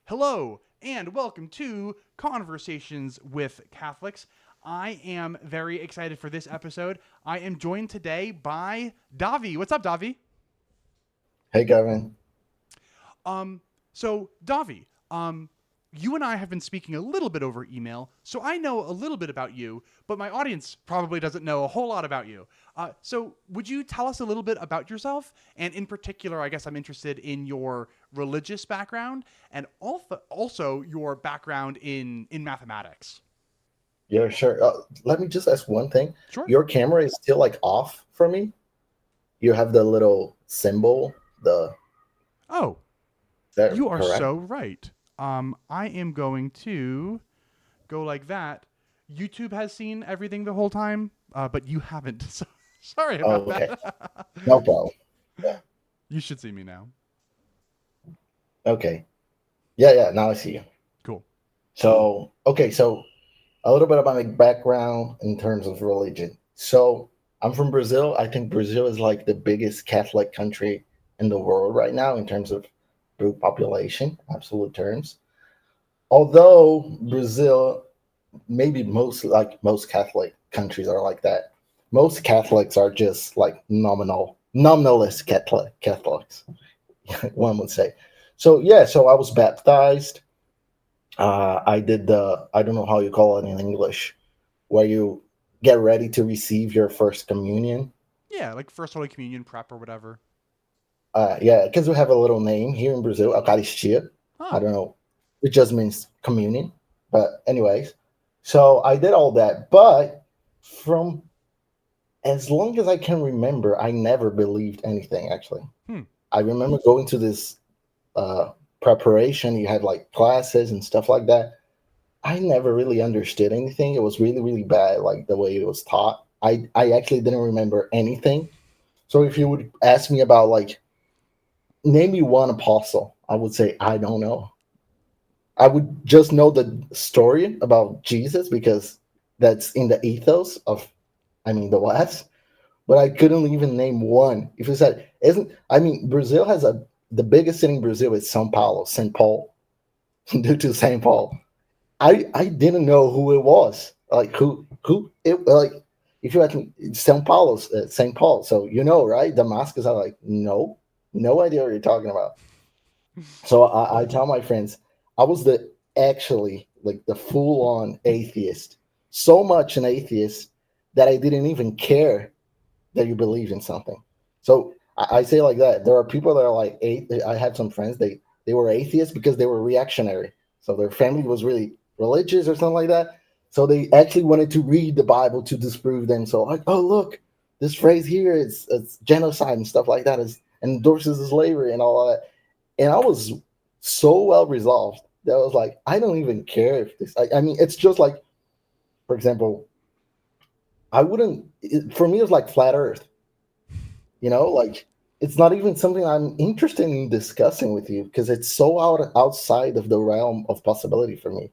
Hello, and welcome to Conversations with Catholics. I am very excited for this episode. I am joined today by Davi. What's up, Davi? Hey, Gavin. Um, so Davi, you and I have been speaking a little bit over email, so I know a little bit about you, but my audience probably doesn't know a whole lot about you. So would you tell us a little bit about yourself? And in particular, I guess I'm interested in your religious background and also your background in mathematics. Yeah, sure. Let me just ask one thing. Sure. Your camera is still like off for me. You have the little symbol. Oh, Is that you are correct? so right. I am going to go like that. YouTube has seen everything the whole time, but you haven't. So sorry about Oh, okay. that. No problem. Yeah. You should see me now. Okay. Yeah, yeah. Now I see you. Cool. So, okay. So, a little bit about my background in terms of religion. So, I'm from Brazil. I think Brazil is like the biggest Catholic country in the world right now in terms of brute population, absolute terms. Although Brazil, maybe most Catholic countries are like that. Most Catholics are just like nominalist Catholics, one would say. So yeah, so I was baptized. I did I don't know how you call it in English, where you get ready to receive your first communion. Yeah, like First Holy Communion prep or whatever. Yeah, because we have a little name here in Brazil, Eucharistia. I Oh, don't know. It just means communion. But anyways, so I did all that. But from as long as I can remember, I never believed anything, actually. hmm. I remember going to this uh, preparation. You had like classes and stuff like that. I never really understood anything. It was really, really bad, like the way it was taught. I actually didn't remember anything. So if you would ask me about like name me one apostle, I would say I don't know. I would just know the story about Jesus because that's in the ethos of, I mean, the West. But I couldn't even name one. If you said, isn't, I mean, Brazil has the biggest city in Brazil is São Paulo, St. Paul, due to St. Paul. I didn't know who it was. Like, who, it, like, if you ask me, São Paulo, St. Paul. So, you know, right? Damascus, I'm like, no, no idea what you're talking about. So I tell my friends, I was the actually like the full on atheist. So much an atheist that I didn't even care that you believe in something. So I say like that. There are people that are like I had some friends, they were atheists because they were reactionary. So their family was really religious or something like that. So they actually wanted to read the Bible to disprove them. So like, oh look, this phrase here is it's genocide and stuff like that is endorses slavery and all that. And I was so well resolved that I was like, I don't even care if this. I mean, it's just like, for example, I wouldn't. For me, it's like flat Earth. Like it's not even something I'm interested in discussing with you because it's so outside of the realm of possibility for me.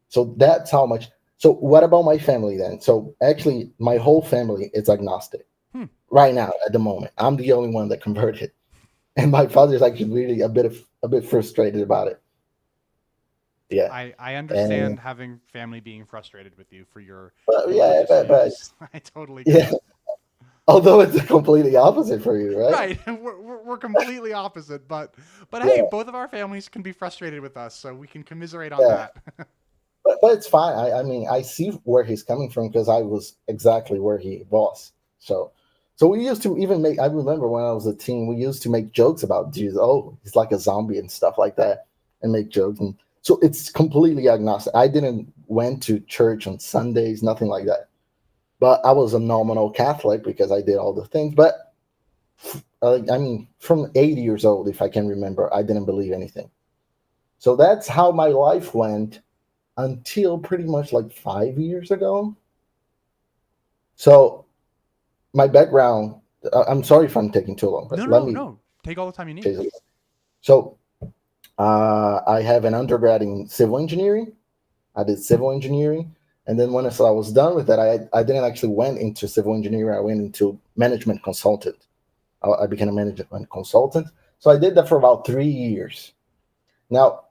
So that's how much. So what about my family then? So actually, my whole family is agnostic Hmm. right now at the moment. I'm the only one that converted, and my father's actually really a bit frustrated about it. Yeah, I and understand having family being frustrated with you for your yeah, religious but views. I totally get yeah. it. Although it's completely opposite for you, right? Right, we're completely opposite, but hey, Yeah, both of our families can be frustrated with us, so we can commiserate on yeah. that. But it's fine. I mean, I see where he's coming from because I was exactly where he was. So, so we used to even make. I remember when I was a teen, we used to make jokes about Jesus. Oh, he's like a zombie and stuff like that, and make jokes. And so it's completely agnostic. I didn't went to church on Sundays, nothing like that. But I was a nominal Catholic because I did all the things. But I mean, from 80 years old, if I can remember, I didn't believe anything. So that's how my life went until pretty much like 5 years ago. So my background, I'm sorry if I'm taking too long, No, but no, let no, me no. Take all the time you need. chase it. So I have an undergrad in civil engineering. I did civil engineering. And then when I was done with that, I didn't actually went into civil engineering. I went into management consultant. I became a management consultant. So I did that for about 3 years. Now,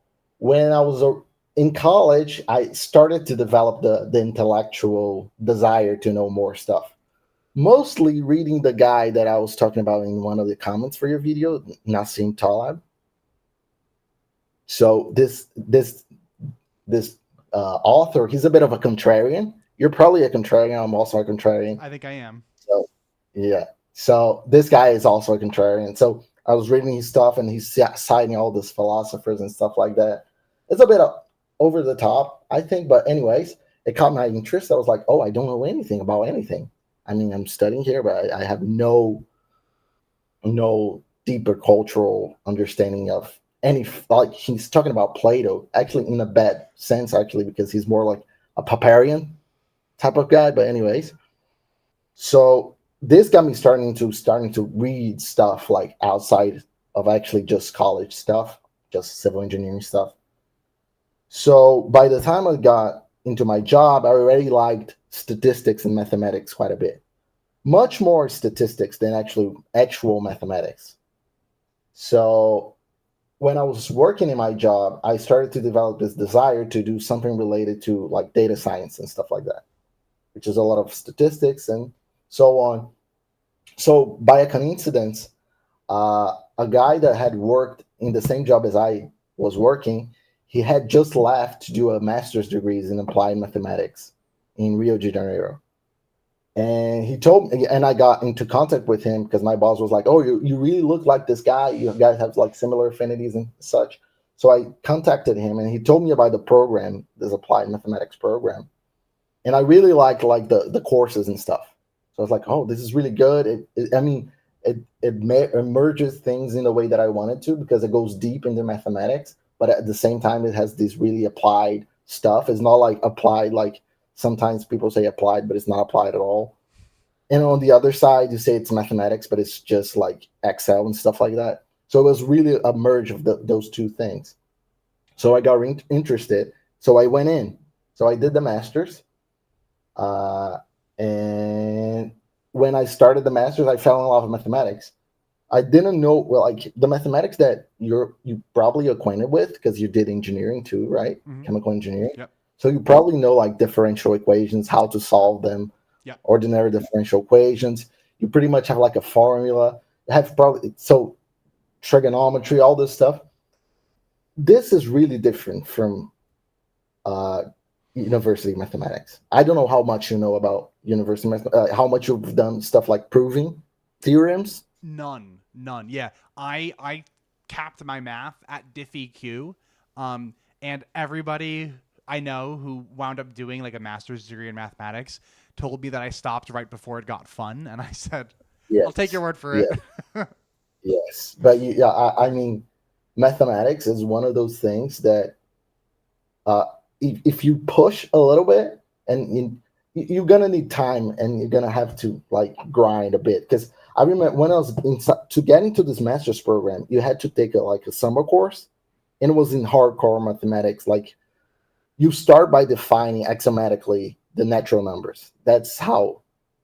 when I was in college, I started to develop the intellectual desire to know more stuff. Mostly reading the guy that I was talking about in one of the comments for your video, Nassim Taleb. So this author, he's a bit of a contrarian. You're probably a contrarian. I'm also a contrarian. I think I am. So yeah. So this guy is also a contrarian. So I was reading his stuff, and he's citing all these philosophers and stuff like that. It's a bit over the top, I think. But anyways, it caught my interest. I was like, oh, I don't know anything about anything. I mean, I'm studying here, but I have no deeper cultural understanding of any. Like, he's talking about Plato, actually in a bad sense, actually, because he's more like a Paparian type of guy. But anyways, so this got me starting to read stuff like outside of actually just college stuff, just civil engineering stuff. So by the time I got into my job, I already liked statistics and mathematics quite a bit, much more statistics than actual mathematics. So when I was working in my job, I started to develop this desire to do something related to like data science and stuff like that, which is a lot of statistics and so on. So by a coincidence, a guy that had worked in the same job as I was working, he had just left to do a master's degree in applied mathematics in Rio de Janeiro. And he told me, and I got into contact with him because my boss was like, "Oh, you really look like this guy. You guys have like similar affinities and such." So I contacted him, and he told me about the program, this applied mathematics program, and I really liked like the courses and stuff. So I was like, "Oh, this is really good." I mean, it merges things in the way that I wanted to because it goes deep into mathematics, but at the same time, it has this really applied stuff. It's not like applied like sometimes people say applied, but it's not applied at all. And on the other side, you say it's mathematics, but it's just like Excel and stuff like that. So it was really a merge of those two things. So I got interested. So I went in. So I did the master's. And when I started the master's, I fell in love with mathematics. I didn't know, well, like the mathematics that you probably acquainted with because you did engineering too, right? Mm-hmm. Chemical engineering. Yep. So you probably know like differential equations, how to solve them, Yep. ordinary differential equations. You pretty much have like a formula. Have probably so trigonometry, all this stuff. This is really different from university mathematics. I don't know how much you know about university mathematics, how much you've done stuff like proving theorems. None. Yeah, I capped my math at diff EQ, and everybody I know who wound up doing like a master's degree in mathematics told me that I stopped right before it got fun, and I said, Yes. "I'll take your word for Yeah. it." Yes, but yeah, I mean, mathematics is one of those things that if you push a little bit, and you're gonna need time, and you're gonna have to like grind a bit. Because I remember when I was to get into this master's program, you had to take like a summer course, and it was in hardcore mathematics. Like you start by defining axiomatically the natural numbers. That's how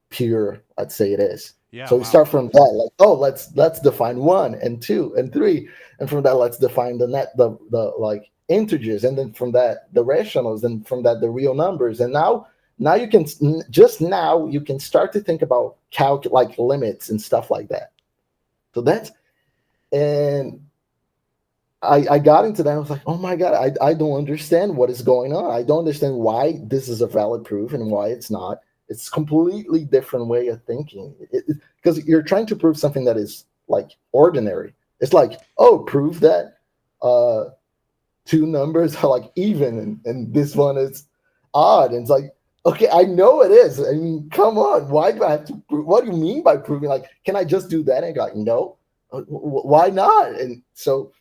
pure, let's say, it is. Yeah. So we Wow. start from that, like, oh, let's define 1 and 2 and 3, and from that let's define the like integers, and then from that the rationals, and from that the real numbers, and now you can now you can start to think about like limits and stuff like that. So that's, and I got into that. I was like, oh my God, I don't understand what is going on. I don't understand why this is a valid proof and why it's not. It's completely different way of thinking, because you're trying to prove something that is like ordinary. It's like, oh, prove that two numbers are like even, and this one is odd. And it's like, okay, I know it is. I mean, come on. Why do I have to prove? What do you mean by proving? Like, can I just do that? And go, like, no, why not? And so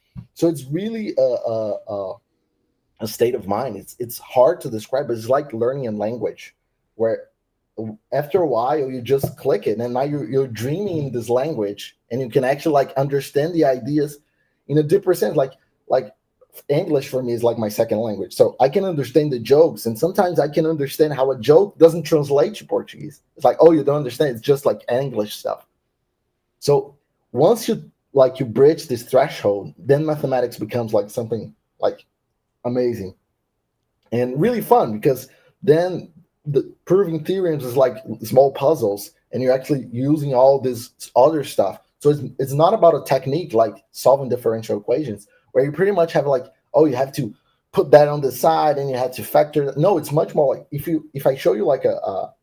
it's really a state of mind. It's hard to describe, but it's like learning a language where after a while you just click it, and now you're dreaming in this language, and you can actually like understand the ideas in a deeper sense. Like English for me is like my second language, so I can understand the jokes, and sometimes I can understand how a joke doesn't translate to Portuguese. It's like, oh, you don't understand, it's just like English stuff. So once you bridge this threshold, then mathematics becomes like something like amazing and really fun because then the proving theorems is like small puzzles and you're actually using all this other stuff. So it's not about a technique like solving differential equations where you pretty much have like, oh, you have to put that on the side and you have to factor. No, it's much more like if I show you like a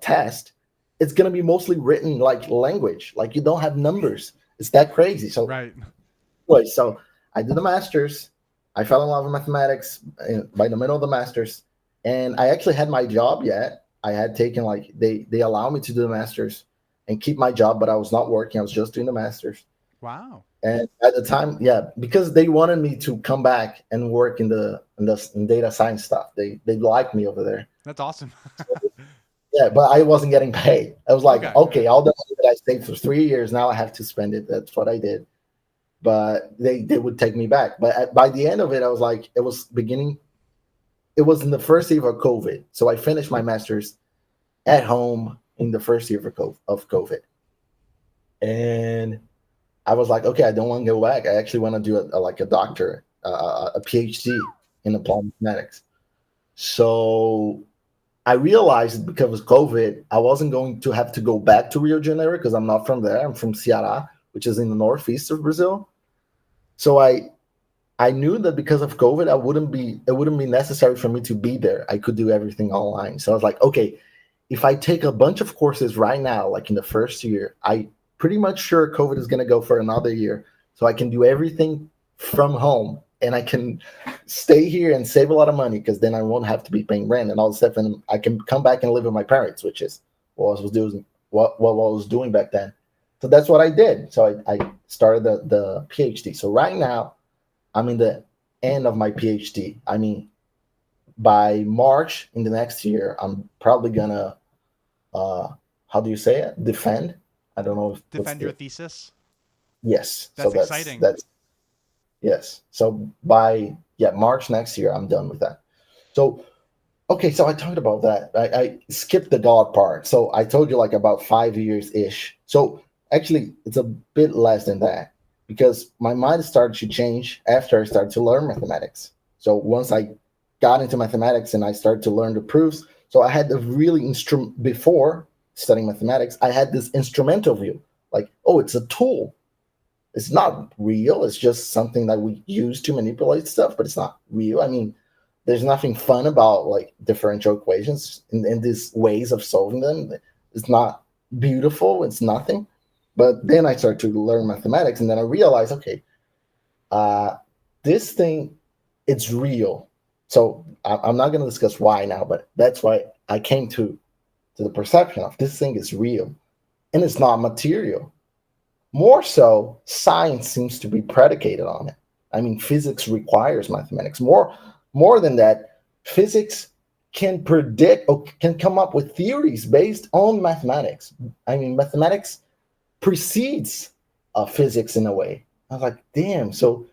test, it's going to be mostly written like language. Like you don't have numbers. It's that crazy. So Right. anyway, so I did the masters. I fell in love with mathematics by the middle of the masters, and I actually had my job yet. I had taken like they allow me to do the masters and keep my job, but I was not working. I was just doing the masters. Wow. And at the time, yeah, because they wanted me to come back and work in data science stuff. They liked me over there. That's awesome. Yeah, but I wasn't getting paid. I was like, Okay. okay, all the money that I saved for 3 years, now I have to spend it. That's what I did. But they would take me back. But by the end of it, I was like, it was beginning. It was in the first year of COVID, so I finished my master's at home in the first year of COVID, and I was like, okay, I don't want to go back. I actually want to do like a doctor, a PhD in applied mathematics. So I realized because of COVID, I wasn't going to have to go back to Rio de Janeiro because I'm not from there. I'm from Ceará, which is in the northeast of Brazil. So I knew that because of COVID, it wouldn't be necessary for me to be there. I could do everything online. So I was like, okay, if I take a bunch of courses right now, like in the first year, I pretty much sure COVID is going to go for another year. So I can do everything from home and I can stay here and save a lot of money because then I won't have to be paying rent and all this stuff. And I can come back and live with my parents, which is what I was doing, what I was doing back then. So that's what I did. So I started the PhD. So right now, I'm in the end of my PhD. I mean, by March in the next year, I'm probably gonna how do you say it? Defend. I don't know if what's Defend your the thesis. yes. So That's exciting. that's yes. So by March next year, I'm done with that. So okay, so I talked about that. I skipped the God part. So I told you like about 5 years ish. So actually, it's a bit less than that because my mind started to change after I started to learn mathematics. So once I got into mathematics and I started to learn the proofs, so I had a really before studying mathematics, I had this instrumental view, like, oh, it's a tool. It's not real. It's just something that we use to manipulate stuff, but it's not real. I mean, there's nothing fun about like differential equations and these ways of solving them. It's not beautiful. It's nothing. But then I started to learn mathematics, and then I realized, okay, uh, this thing, it's real. So I'm not going to discuss why now, but that's why I came to the perception of this thing is real, and it's not material. More so, science seems to be predicated on it. I mean, physics requires mathematics. More than that, physics can predict or can come up with theories based on mathematics. I mean, mathematics precedes physics in a way. I was like, damn. So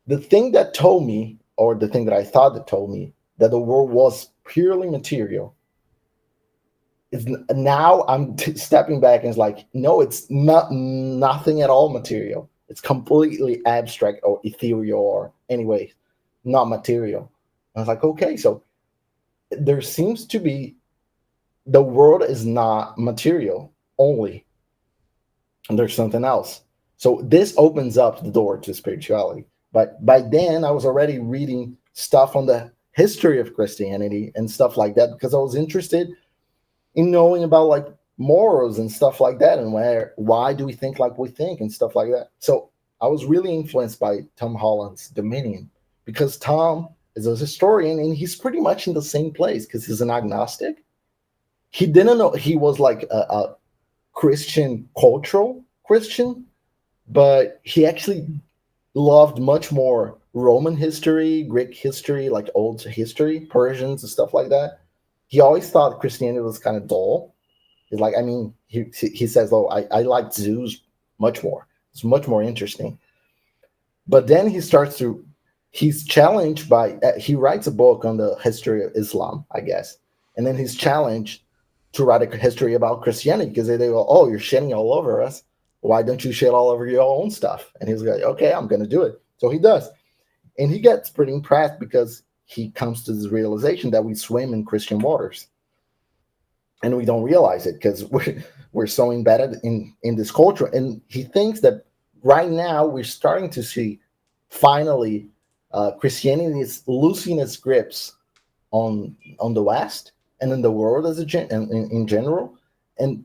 the thing that told me, or the thing that I thought that told me that the world was purely material, is now I'm stepping back and it's like, no, it's not nothing at all material. It's completely abstract or ethereal or anyway, not material. I was like, okay, so there seems to be the world is not material only, and there's something else. So this opens up the door to spirituality. But by then, I was already reading stuff on the history of Christianity and stuff like that because I was interested in knowing about like morals and stuff like that and why do we think like we think and stuff like that. So I was really influenced by Tom Holland's Dominion because Tom is a historian and he's pretty much in the same place because he's an agnostic. He didn't know he was like a Christian, cultural Christian, but he actually loved much more Roman history, Greek history, like old history, Persians and stuff like that. He always thought Christianity was kind of dull. He's like, I mean, he says, oh, I like Zeus much more. It's much more interesting. But then he's challenged by, he writes a book on the history of Islam, I guess. And then he's challenged to write a history about Christianity because they go, oh, you're shitting all over us. Why don't you shit all over your own stuff? And he's like, okay, I'm going to do it. So he does. And he gets pretty impressed because he comes to this realization that we swim in Christian waters and we don't realize it because we're so embedded in this culture. And he thinks that right now we're starting to see finally Christianity is losing its grips on the West and in the world as in general, and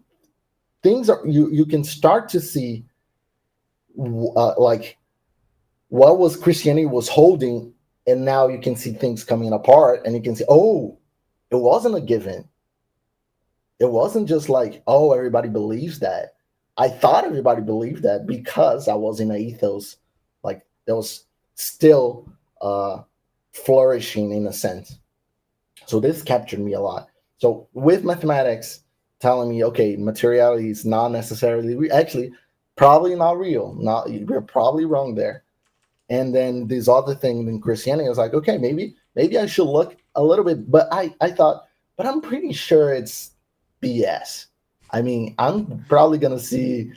things are you can start to see like what was Christianity was holding, and now you can see things coming apart, and you can see, oh, it wasn't a given. It wasn't just like, oh, everybody believes that. I thought everybody believed that because I was in an ethos like that was still flourishing in a sense. So this captured me a lot. So with mathematics telling me, okay, materiality is not necessarily actually probably not real. Not We're probably wrong there. And then this other thing in Christianity, I was like, okay, maybe I should look a little bit. But I thought, but I'm pretty sure it's BS. I mean, I'm probably gonna see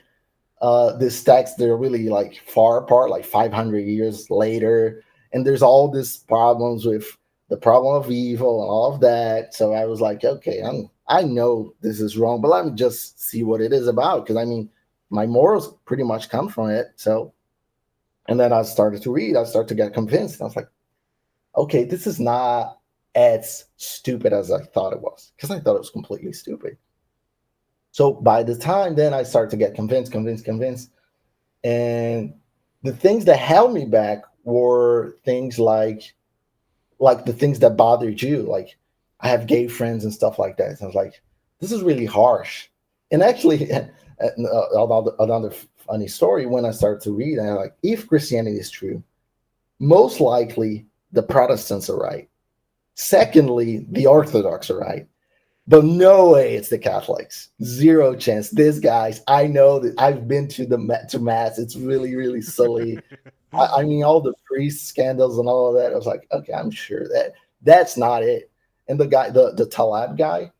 these texts that are really like far apart, like 500 years later, and there's all these problems with the problem of evil and all of that. So I was like, okay, I know this is wrong, but let me just see what it is about, because I mean, my morals pretty much come from it. So, and then I started to read. I started to get convinced. I was like, okay, this is not as stupid as I thought it was, because I thought it was completely stupid. So by the time then I started to get convinced, and the things that held me back were things like the things that bothered you. Like I have gay friends and stuff like that. So I was like, this is really harsh. And actually, another funny story, when I started to read, I'm like, if Christianity is true, most likely the Protestants are right. Secondly, the Orthodox are right. But no way it's the Catholics. Zero chance. These guys, I know that I've been to mass. It's really, really silly. I mean, all the priest scandals and all of that. I was like, okay, I'm sure that's not it. And the guy, the Talab guy,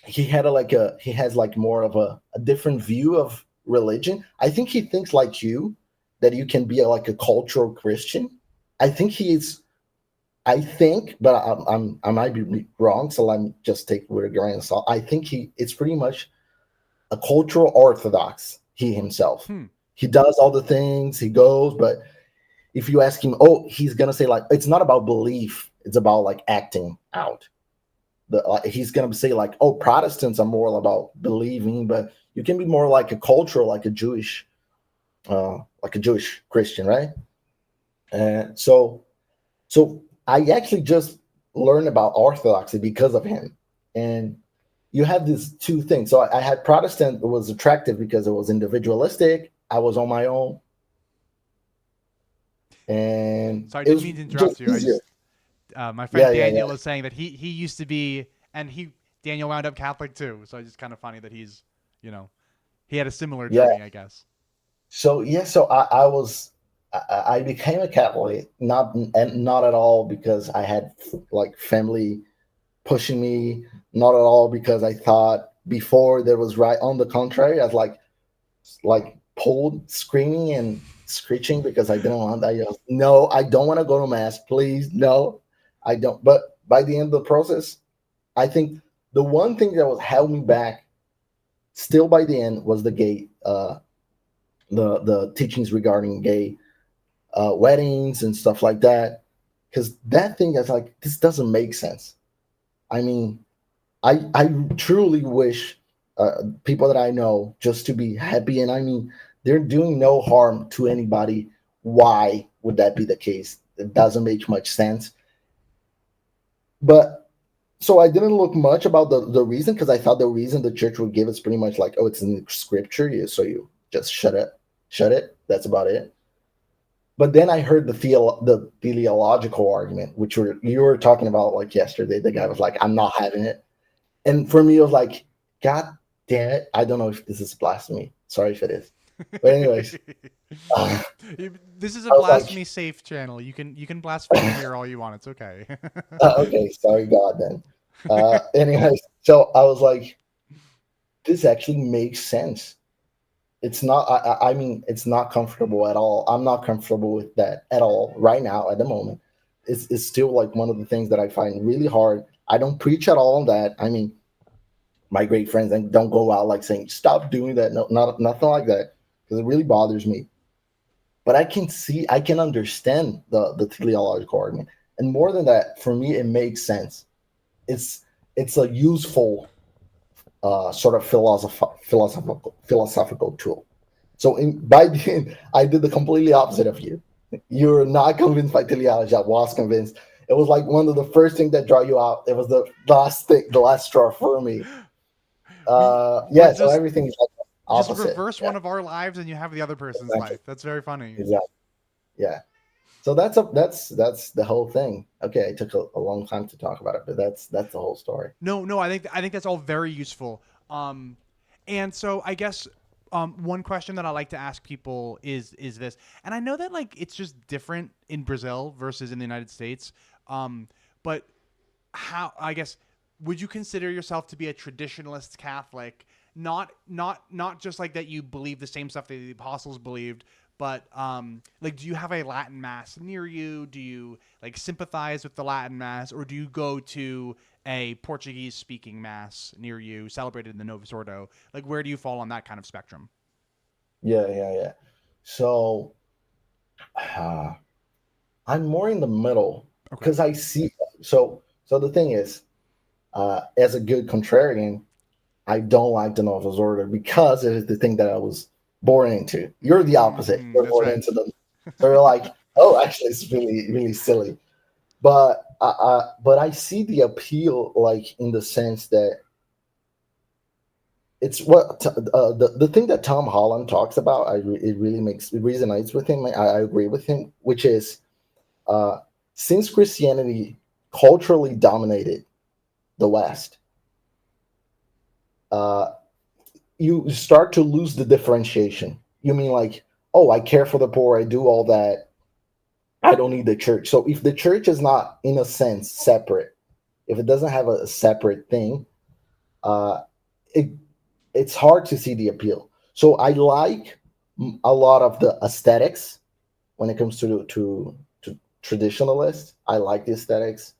he has like more of a different view of religion. I think he thinks like you, that you can be like a cultural Christian. I think he's I think, but I might be wrong, so let me just take it with a grain of salt. I think it's pretty much a cultural orthodox. He himself, Hmm. he does all the things, he goes, but if you ask him, oh, he's gonna say like it's not about belief, it's about like acting out. He's gonna say like, oh, Protestants are more about believing, but you can be more like a cultural, like a Jewish Christian, right? And so I actually just learned about Orthodoxy because of him. And you have these two things. So I had Protestant was attractive because it was individualistic. I was on my own, and So I it didn't was mean to just interrupt you. I easier. just my friend Yeah, yeah, yeah. Daniel was saying that he used to be, and he Daniel wound up Catholic too. So it's just kind of funny that he's, you know, he had a similar Yeah. journey, I guess. So yeah, so I became a Catholic, not at all because I had like family pushing me, not at all because I thought before there was right. On the contrary, I was like pulled, screaming and screeching because I didn't want that. No, I don't want to go to mass, please. No, I don't. But by the end of the process, I think the one thing that was held me back, still by the end, was the gay, the teachings regarding gay weddings and stuff like that. Because that thing is like, this doesn't make sense. I mean, I truly wish people that I know just to be happy, and I mean they're doing no harm to anybody. Why would that be the case? It doesn't make much sense. But so I didn't look much about the reason, because I thought the reason the church would give is pretty much like, oh, it's in scripture, so you just shut it. That's about it. But then I heard the teleological argument, which you were talking about like yesterday. The guy was like, I'm not having it. And for me, it was like, God damn it. I don't know if this is blasphemy. Sorry if it is. But anyways, uh, This is a I was like, blasphemy safe channel. You can blaspheme here all you want. It's okay. okay, sorry, God, then. Anyways, so I was like, this actually makes sense. it's not. I mean, it's not comfortable at all. I'm not comfortable with that at all right now at the moment. It's still like one of the things that I find really hard. I don't preach at all on that. I mean, my great friends and don't go out like saying stop doing that. No, not nothing like that because it really bothers me. But I can understand the teleological argument, and more than that, for me, it makes sense. It's it's a useful sort of philosophical tool. So by the end, I did the completely opposite of you. You're not convinced by teleology. I was convinced. It was like one of the first things that draw you out. It was the last thing, the last straw for me. We're Yeah. So everything is like just opposite. reverse Yeah. one of our lives and you have the other person's Exactly. life. That's very funny. Exactly. Yeah. So that's the whole thing. Okay, it took a long time to talk about it, but that's the whole story. No, no, I think that's all very useful. And so I guess one question that I like to ask people is this, and I know that like it's just different in Brazil versus in the United States. But how I guess would you consider yourself to be a traditionalist Catholic? Not just like that you believe the same stuff that the apostles believed, but like do you have a Latin mass near you? Do you like sympathize with the Latin mass, or do you go to a Portuguese speaking mass near you celebrated in the Novus Ordo? Like where do you fall on that kind of spectrum? Yeah, yeah, yeah. So uh, I'm more in the middle Okay. because I see. So the thing is, as a good contrarian, I don't like the Novus Order because it is the thing that I was born into. You're the opposite. Mm-hmm, You're that's born right. into them. So you're like, oh, actually, it's really really silly. But I see the appeal, like in the sense that it's what the thing that Tom Holland talks about. It really makes it resonates with him. I agree with him, which is uh, since Christianity culturally dominated the West, uh, you start to lose the differentiation. You mean like, oh, I care for the poor, I do all that. I don't need the church. So if the church is not, in a sense, separate, if it doesn't have a separate thing, uh, it it's hard to see the appeal. So I like a lot of the aesthetics when it comes to traditionalists. I like the aesthetics.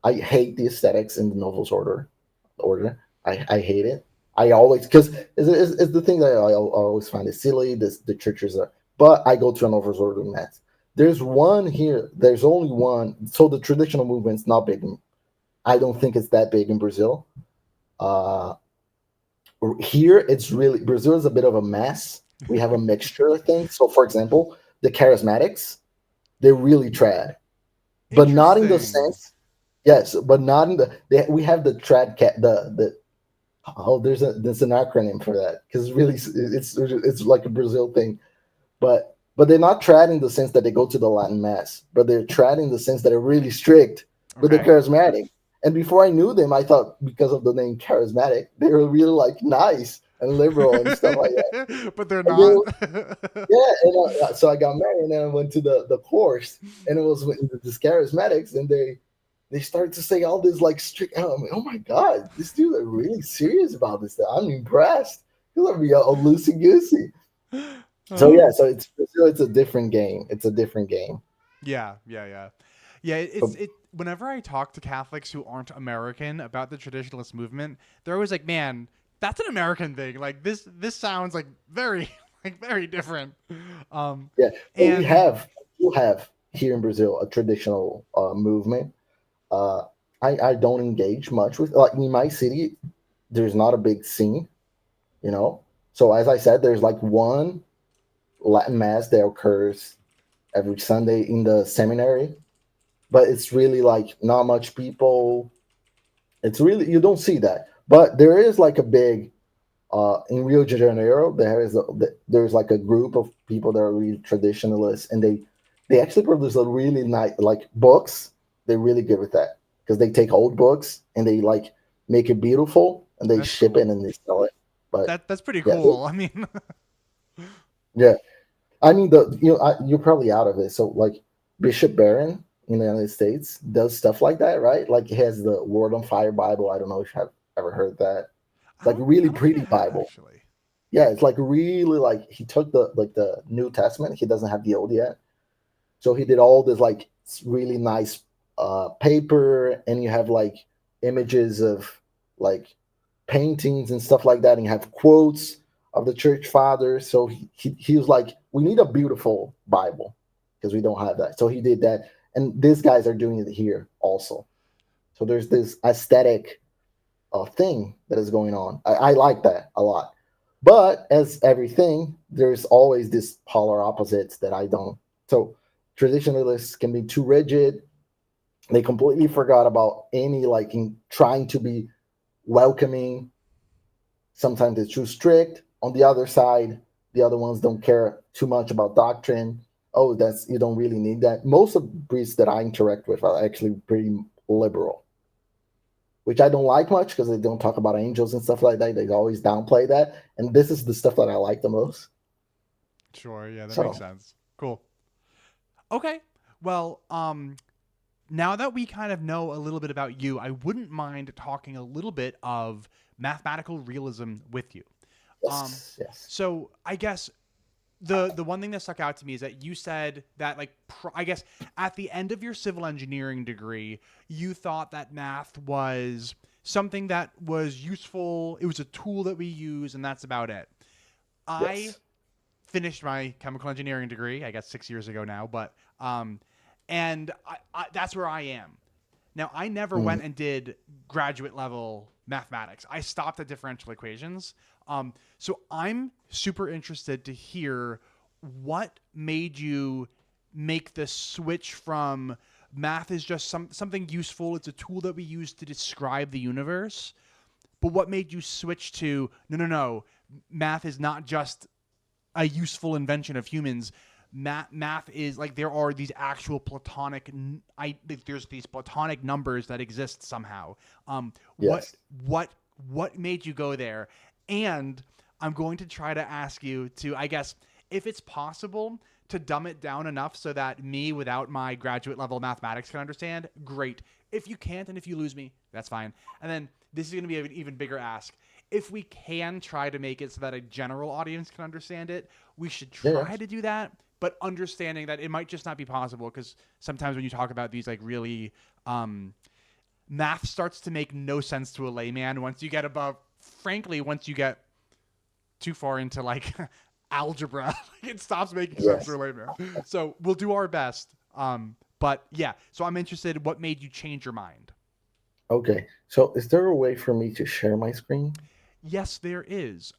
I hate the aesthetics in the Novels order. I hate it. I always because it's the thing that I always find it silly. The churches are, but I go to an Novels order net. There's one here. There's only one. So the traditional movement's not big. I don't think it's that big in Brazil. Uh, Here it's really Brazil is a bit of a mess. We have a mixture of things. So for example, the charismatics, they're really trad, but not in the Interesting. sense. Yes, but not in we have the trad cat the oh there's an acronym for that because really it's like a Brazil thing, but they're not trad in the sense that they go to the Latin mass, but they're trad in the sense that they're really strict with the Okay. charismatic. And before I knew them, I thought because of the name charismatic, they were really like nice and liberal and stuff like that. But they're And not. yeah, and so I got married, and then I went to the course, and it was with the charismatics, and they started to say all this like strict. And I'm like, oh my god, this dude are really serious about this stuff. I'm impressed. He'll let me a loosey goosey. So yeah, Oh. so it's a different game. It's a different game. Yeah, yeah, yeah. Yeah, But it's whenever I talk to Catholics who aren't American about the traditionalist movement, they're always like, "Man, that's an American thing. Like this sounds like very like very different." Um yeah, but and you have here in Brazil a traditional movement. Uh, I don't engage much with like in my city. There's not a big scene, you know. So as I said, there's like one Latin mass that occurs every Sunday in the seminary, but it's really like not much people. It's really you don't see that, but there is like a big in Rio de Janeiro. There's like a group of people that are really traditionalists, and they actually produce a really nice like books. They're really good with that because they take old books and they like make it beautiful and they that's ship it cool. and they sell it. But That's pretty yeah, cool. I mean, yeah. I mean, you're probably out of it. So, like Bishop Barron in the United States does stuff like that, right? Like he has the Word on Fire Bible. I don't know if you have ever heard that. It's like a really I don't think pretty I have Bible. actually. Yeah, it's like really like he took the New Testament. He doesn't have the Old yet, so he did all this like really nice paper, and you have like images of like paintings and stuff like that, and you have quotes of the church fathers. So he was like, we need a beautiful Bible because we don't have that. So he did that, and these guys are doing it here also. So there's this aesthetic thing that is going on. I like that a lot. But as everything, there's always this polar opposites that I don't. So traditionalists can be too rigid. They completely forgot about any like in trying to be welcoming. Sometimes it's too strict. On the other side, the other ones don't care too much about doctrine. Oh, that's you don't really need that. Most of the priests that I interact with are actually pretty liberal, which I don't like much because they don't talk about angels and stuff like that. They always downplay that, and this is the stuff that I like the most. Sure, yeah, that makes So sense. Cool. Okay. Well, now that we kind of know a little bit about you, I wouldn't mind talking a little bit of mathematical realism with you. Um, yes, yes, so I guess the one thing that stuck out to me is that you said that like I guess at the end of your civil engineering degree, you thought that math was something that was useful. It was a tool that we use, and that's about it. I yes. finished my chemical engineering degree, I guess 6 years ago now, but and that's where I am. Now, I never Mm, went and did graduate level mathematics. I stopped at differential equations. So I'm super interested to hear what made you make the switch from math is just something useful. It's a tool that we use to describe the universe. But what made you switch to no? Math is not just a useful invention of humans. Math is like there are these actual platonic there's these platonic numbers that exist somehow. um what yes. what what made you go there? And I'm going to try to ask you to, I guess, if it's possible, to dumb it down enough so that me without my graduate level mathematics can understand. Great. If you can't, and if you lose me, that's fine. And then this is going to be an even bigger ask. If we can try to make it so that a general audience can understand it, we should Yeah, try yes. to do that, but understanding that it might just not be possible because sometimes when you talk about these like really math starts to make no sense to a layman once you get above, frankly, once you get too far into like algebra, it stops making sense to a Yes. layman. So we'll do our best. But yeah, so I'm interested in what made you change your mind. Okay. So is there a way for me to share my screen? Yes, there is.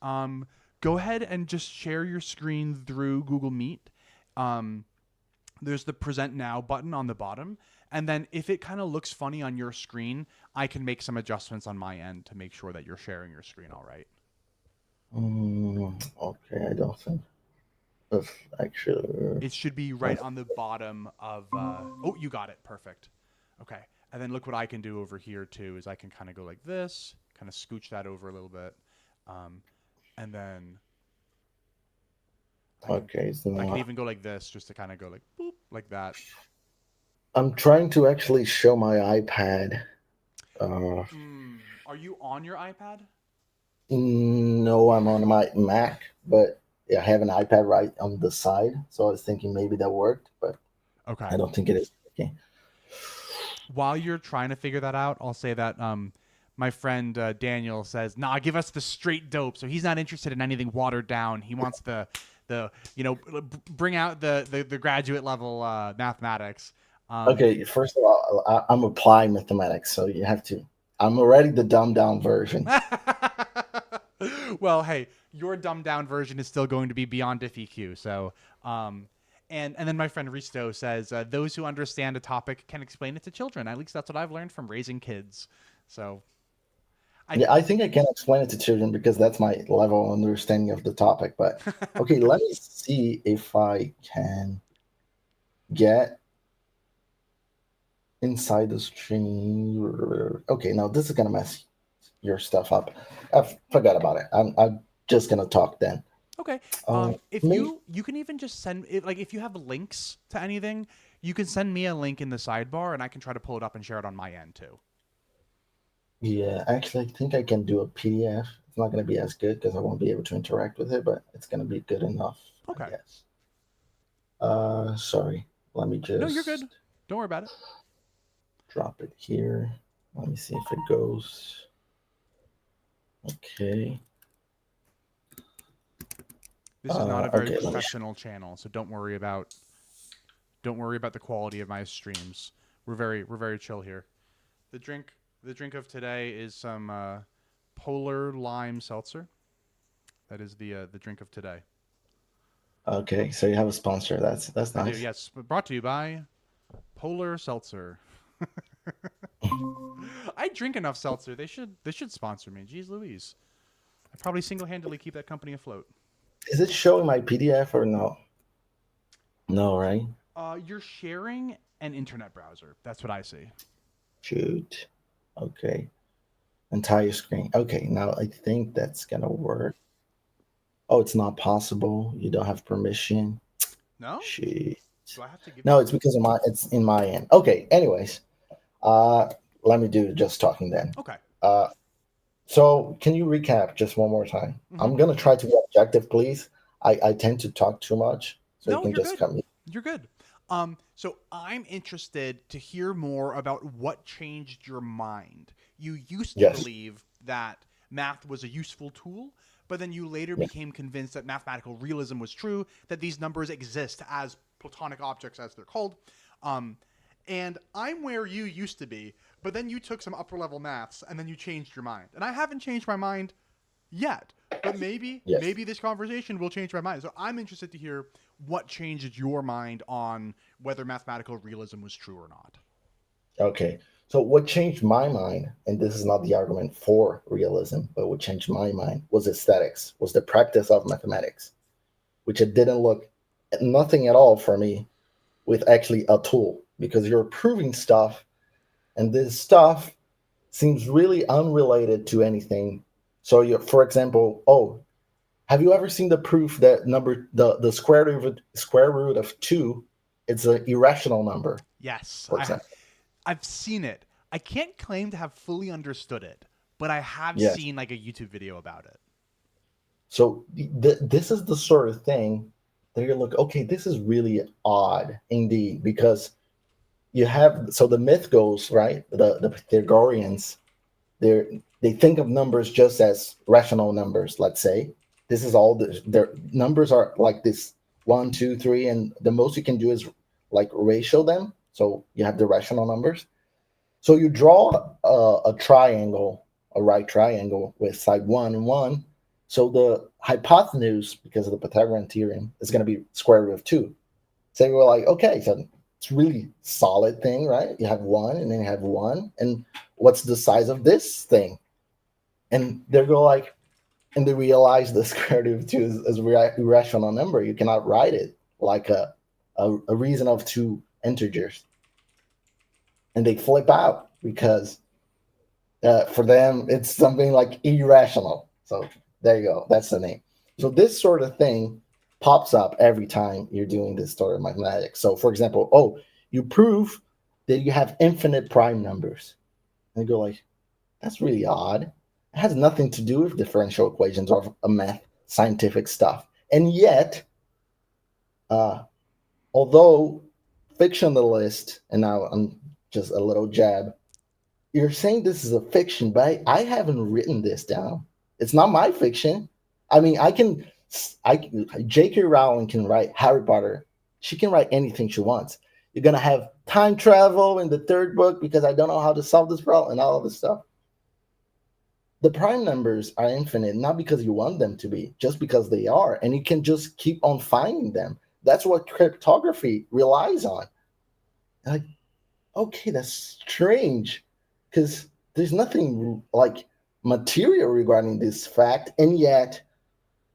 Go ahead and just share your screen through Google Meet. Um, there's the present now button on the bottom. And then if it kind of looks funny on your screen, I can make some adjustments on my end to make sure that you're sharing your screen all right. Okay, I don't think that's actually. It should be right on the bottom of. Oh, you got it. Perfect. Okay. And then look what I can do over here too is I can kind of go like this, kind of scooch that over a little bit, um, and then I can Okay, so I can now even go like this just to kind of go like boop like that. I'm trying to actually show my iPad. Uh, Are you on your iPad? no, I'm on my Mac, but yeah, I have an iPad right on the side, so I was thinking maybe that worked, but Okay. I don't think it is. Okay. While you're trying to figure that out, I'll say that my friend Daniel says, "Nah, give us the straight dope." So he's not interested in anything watered down. He wants the bring out the graduate level mathematics. Um, Okay, first of all, I'm applied mathematics, so you have to. I'm already the dumbed down version. well, hey, your dumbed down version is still going to be beyond IfEQ. So, and then my friend Risto says, those who understand a topic can explain it to children. At least that's what I've learned from raising kids. So, I Yeah, I think I can explain it to children because that's my level of understanding of the topic. But okay, let me see if I can get inside the stream. Okay, now this is gonna mess your stuff up. Forget about it. I'm just gonna talk then. okay. If Me, you can even just send it, like if you have links to anything, you can send me a link in the sidebar, and I can try to pull it up and share it on my end too. Yeah, actually, I think I can do a PDF. It's not going to be as good because I won't be able to interact with it, but it's going to be good enough, I Okay. guess. Sorry. Let me No, you're good. just Don't worry about it. drop it here. Let me see if it goes. Okay. This is not a very Okay. Let me. professional channel, so don't worry about the quality of my streams. We're very chill here. The drink of today is some polar lime seltzer. That is the drink of today. Okay, so you have a sponsor. That's I do. nice. Yes, brought to you by Polar Seltzer. I drink enough seltzer. They should sponsor me. Jeez Louise. I probably single-handedly keep that company afloat. Is it showing my PDF or no? No, right? You're sharing an internet browser. That's what I see. Shoot. Okay. Entire screen. Okay, now I think that's gonna work. Oh, it's not possible. You don't have permission. No? Shit. Do I have to give you No, it's permission? because of my. It's in my end. Okay. Anyways, uh, let me do just talking then. Okay. Uh, so can you recap just one more time? Mm-hmm. I'm gonna try to be objective, please. I tend to talk too much, so you No, can you're just good. cut me. You're good. So I'm interested to hear more about what changed your mind. You used to Yes. believe that math was a useful tool, but then you later Yeah. became convinced that mathematical realism was true, that these numbers exist as platonic objects, as they're called. Um, and I'm where you used to be, but then you took some upper level maths and then you changed your mind. And I haven't changed my mind yet, but maybe Yes. maybe this conversation will change my mind. So I'm interested to hear what changed your mind on whether mathematical realism was true or not. Okay. So what changed my mind, and this is not the argument for realism, but what changed my mind was aesthetics, was the practice of mathematics, which it didn't look nothing at all for me with actually a tool because you're proving stuff, and this stuff seems really unrelated to anything. So you, for example, oh, have you ever seen the proof that the square root of two, it's an irrational number, Yes, for example? I've seen it. I can't claim to have fully understood it, but I have Yes. seen like a YouTube video about it. So this is the sort of thing that you're like, okay, this is really odd indeed, because you have, so the myth goes, right? The Pythagoreans, they think of numbers just as rational numbers. Let's say this is all their numbers are like this: one, two, three, and the most you can do is like ratio them. So you have the rational numbers. So you draw a triangle, a right triangle with side one and one. So the hypotenuse, because of the Pythagorean theorem, is going to be square root of two. So we're like, okay, so it's really solid thing, right? You have one, and then you have one, and what's the size of this thing? And they go like, and they realize the square root of two is a irrational number. You cannot write it like a reason of two integers, and they flip out because for them it's something like irrational. So there you go. That's the name. So this sort of thing pops up every time you're doing this sort of mathematics. So for example, oh, you prove that you have infinite prime numbers, and you go like, that's really odd. It has nothing to do with differential equations or a math scientific stuff. And yet, uh, although fictionalist, and now I'm just a little jab, you're saying this is a fiction, but I haven't written this down. It's not my fiction. I mean, I J.K. Rowling can write Harry Potter. She can write anything she wants. You're gonna have time travel in the third book because I don't know how to solve this problem and all of this stuff. The prime numbers are infinite, not because you want them to be, just because they are, and you can just keep on finding them. That's what cryptography relies on. Like, okay, that's strange, because there's nothing like material regarding this fact, and yet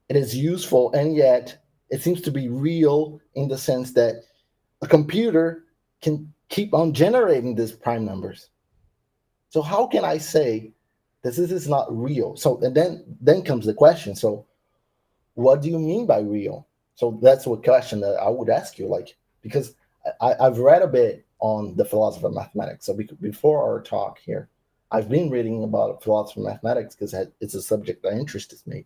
it is useful, and yet it seems to be real in the sense that a computer can keep on generating these prime numbers. So how can I say that this is not real? So and then comes the question. So what do you mean by real? So that's what question that I would ask you, like, because I've read a bit on the philosophy of mathematics. So before our talk here, I've been reading about philosophy of mathematics because it's a subject that interests me.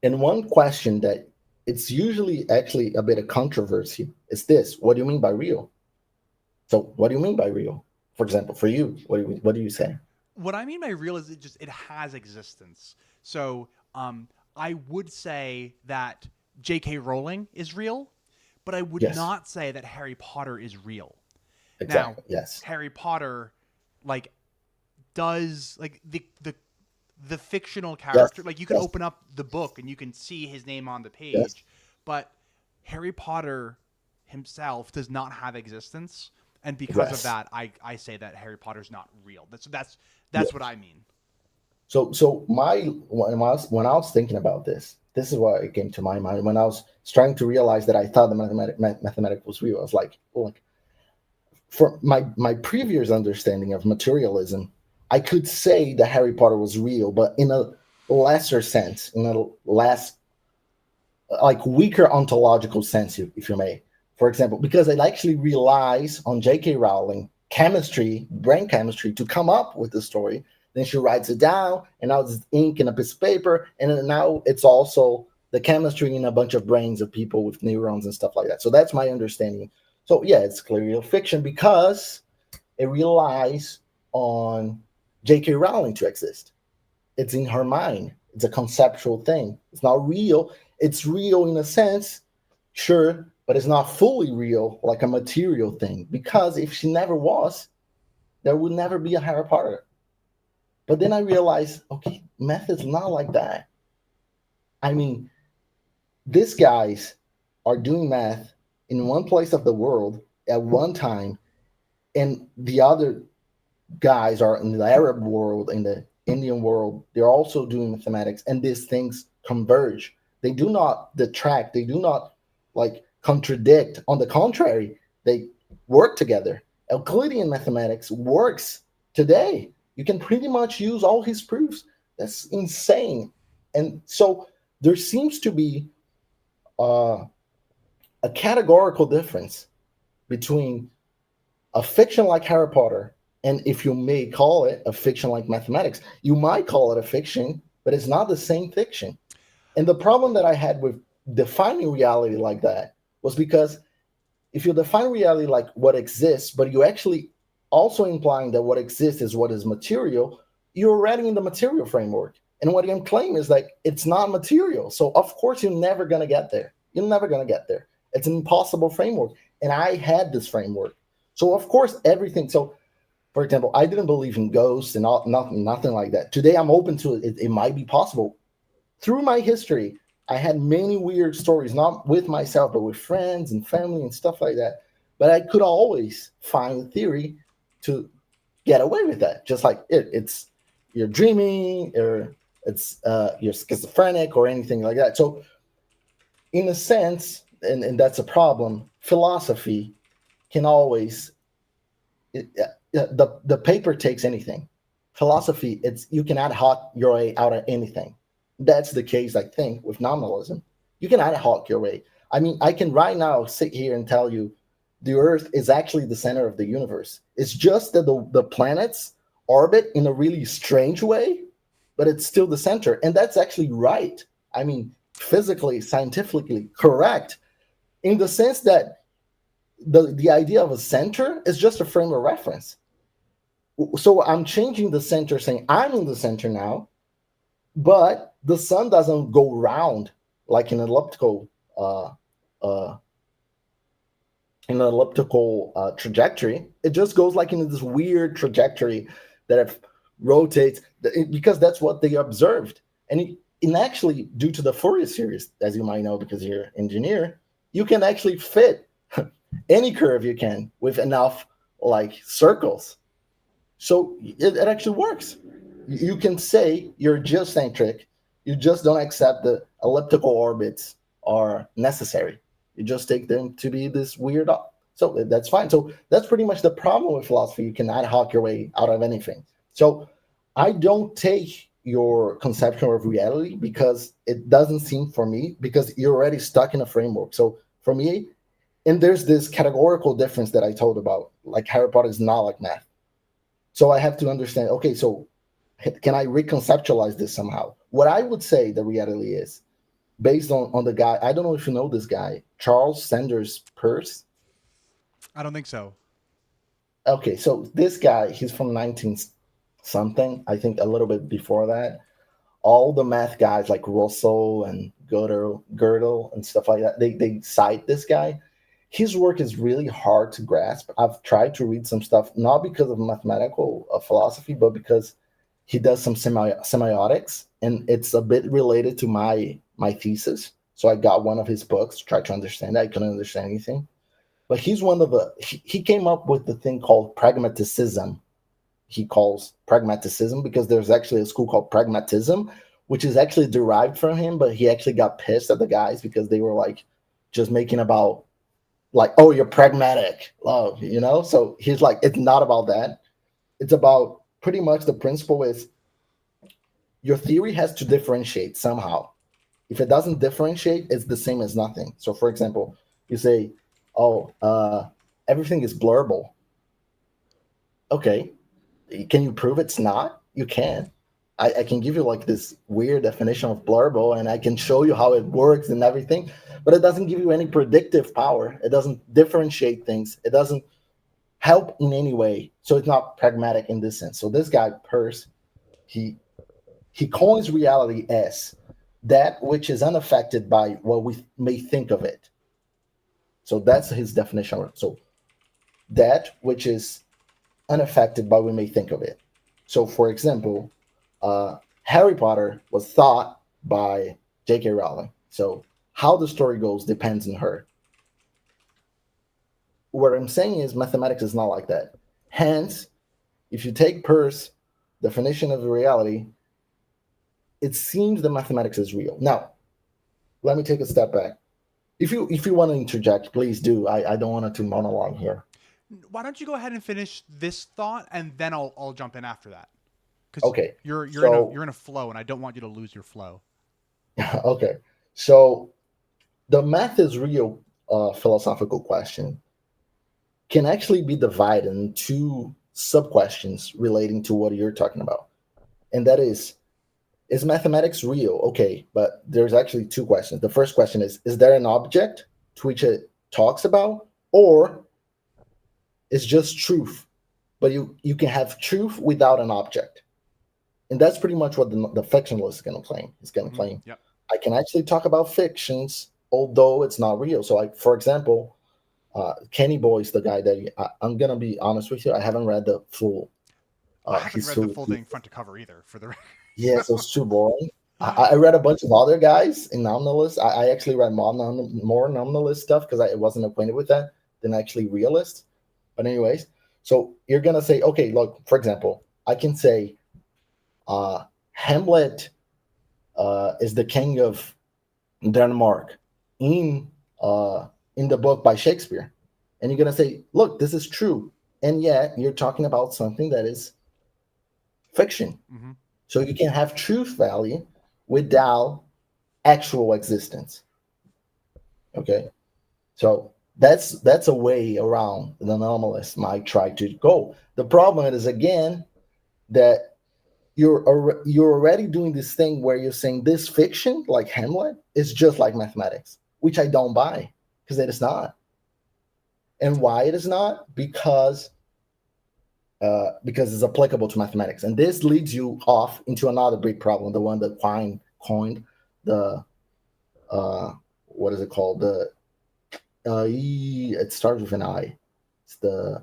And one question that it's usually actually a bit of controversy is this: what do you mean by real? So, what do you mean by real? For example, for you, what do you say? What I mean by real is it has existence. So I would say that J.K. Rowling is real, but I would Yes, not say that Harry Potter is real. Now, exactly. Yes, Harry Potter, like, does like the fictional yes, character, like, you can yes, open up the book and you can see his name on the yes, page, but Harry Potter himself does not have existence, and because of yes. that, I say that Harry Potter's not real. That's what Yes. I mean. So my when I was thinking about this is what it came to my mind when I was trying to realize that I thought the mathematics was real. I was like, for my previous understanding of materialism, I could say that Harry Potter was real, but in a lesser sense, in a less like weaker ontological sense, if you may. For example, because it actually relies on J.K. Rowling chemistry, brain chemistry, to come up with the story. Then she writes it down, and now it's ink and a piece of paper, and then now it's also the chemistry in a bunch of brains of people with neurons and stuff like that. So that's my understanding. So yeah, it's clearly a fiction because it relies on J.K. Rowling to exist. It's in her mind. It's a conceptual thing. It's not real. It's real in a sense, sure, but it's not fully real like a material thing. Because if she never was, there would never be a Harry Potter. But then I realized, okay, math is not like that. I mean, these guys are doing math in one place of the world at one time, and the other guys are in the Arab world, in the Indian world, they're also doing mathematics, and these things converge. They do not detract, they do not like contradict. On the contrary, they work together. Euclidean mathematics works today. You can pretty much use all his proofs. That's insane. And so there seems to be uh, a categorical difference between a fiction like Harry Potter, and if you may call it a fiction like mathematics, you might call it a fiction, but it's not the same fiction. And the problem that I had with defining reality like that was because if you define reality like what exists, but you actually also implying that what exists is what is material, you're already in the material framework. And what you claim is like it's not material. So of course you're never gonna get there. You're never gonna get there. It's an impossible framework. And I had this framework. So of course everything. So for example, I didn't believe in ghosts and nothing like that. Today I'm open to it. It might be possible through my history, I had many weird stories, not with myself, but with friends and family and stuff like that. But I could always find a theory to get away with that. Just like it's you're dreaming or it's you're schizophrenic or anything like that. So in a sense, and that's a problem, philosophy can always the paper takes anything. Philosophy, it's you can ad hoc your way out of anything. That's the case, I think, with nominalism. You can ad hoc your way. I mean, I can right now sit here and tell you the Earth is actually the center of the universe. It's just that the planets orbit in a really strange way, but it's still the center. And that's actually right. I mean, physically, scientifically correct in the sense that the idea of a center is just a frame of reference. So I'm changing the center, saying I'm in the center now, but the sun doesn't go round like uh, uh, in an elliptical trajectory. It just goes like in this weird trajectory that it rotates because that's what they observed. And actually, due to the Fourier series, as you might know, because you're an engineer, you can actually fit any curve you can with enough like circles. So it actually works. You can say you're geocentric, you just don't accept the elliptical orbits are necessary. You just take them to be this weird. So that's fine. So that's pretty much the problem with philosophy. You can ad hoc your way out of anything. So I don't take your conception of reality because it doesn't seem for me because you're already stuck in a framework. So for me, and there's this categorical difference that I told about, like Harry Potter is not like math. So I have to understand, okay, so can I reconceptualize this somehow? What I would say the reality is based on the guy, I don't know if you know this guy, Charles Sanders Peirce. I don't think so. Okay, so this guy, he's from 19 something, I think a little bit before that. All the math guys like Russell and Gödel and stuff like that, they cite this guy. His work is really hard to grasp. I've tried to read some stuff, not because of mathematical philosophy, but because he does some semiotics, and it's a bit related to my thesis. So I got one of his books to try to understand it. I couldn't understand anything. But he's one of the, he came up with the thing called pragmaticism. He calls pragmaticism because there's actually a school called pragmatism, which is actually derived from him, but he actually got pissed at the guys because they were like just making about like, oh, you're pragmatic, love, you know? So he's like, it's not about that. It's about pretty much the principle is your theory has to differentiate somehow. If it doesn't differentiate, it's the same as nothing. So for example, you say, oh, everything is blurable. Okay, can you prove it's not? You can. I can give you like this weird definition of blurble and I can show you how it works and everything, but it doesn't give you any predictive power. It doesn't differentiate things. It doesn't help in any way. So it's not pragmatic in this sense. So this guy, Peirce, he he coins reality as that which is unaffected by what we may think of it. So that's his definition. So that which is unaffected by what we may think of it. So, for example, Harry Potter was thought by J.K. Rowling. So, how the story goes depends on her. What I'm saying is mathematics is not like that. Hence, if you take Peirce's definition of reality, it seems that mathematics is real. Now, let me take a step back. If you want to interject, please do. I don't want to monologue here. Why don't you go ahead and finish this thought, and then I'll jump in after that, because Okay. you're in a flow, and I don't want you to lose your flow. Okay. So the math is real philosophical question can actually be divided into sub questions relating to what you're talking about. And that is mathematics real? Okay, but there's actually two questions. The first question is there an object to which it talks about, or is just truth? But you can have truth without an object. And that's pretty much what the fictionalist is going to claim. He's going to claim, Yep. I can actually talk about fictions, although it's not real. So, like, for example, Kenny Boy's the guy that I'm going to be honest with you. I haven't read the full I haven't read the history. full thing front to cover either, for the record. Yeah, So, so it's too boring. I read a bunch of other guys in nominalist. I actually read more nominalist stuff because I wasn't acquainted with that than actually realist. But anyways, so you're gonna say, okay, look, for example, I can say Hamlet is the king of Denmark in in the book by Shakespeare, and you're gonna say, look, this is true, and yet you're talking about something that is fiction. mhm. So you can have truth value without actual existence. Okay, so that's a way around the anomalist might try to go. The problem is again that you're already doing this thing where you're saying this fiction, like Hamlet, is just like mathematics, which I don't buy because it is not. And why it is not? Because it's applicable to mathematics. And this leads you off into another big problem, the one that Quine coined, the what is it called? It starts with an I. It's the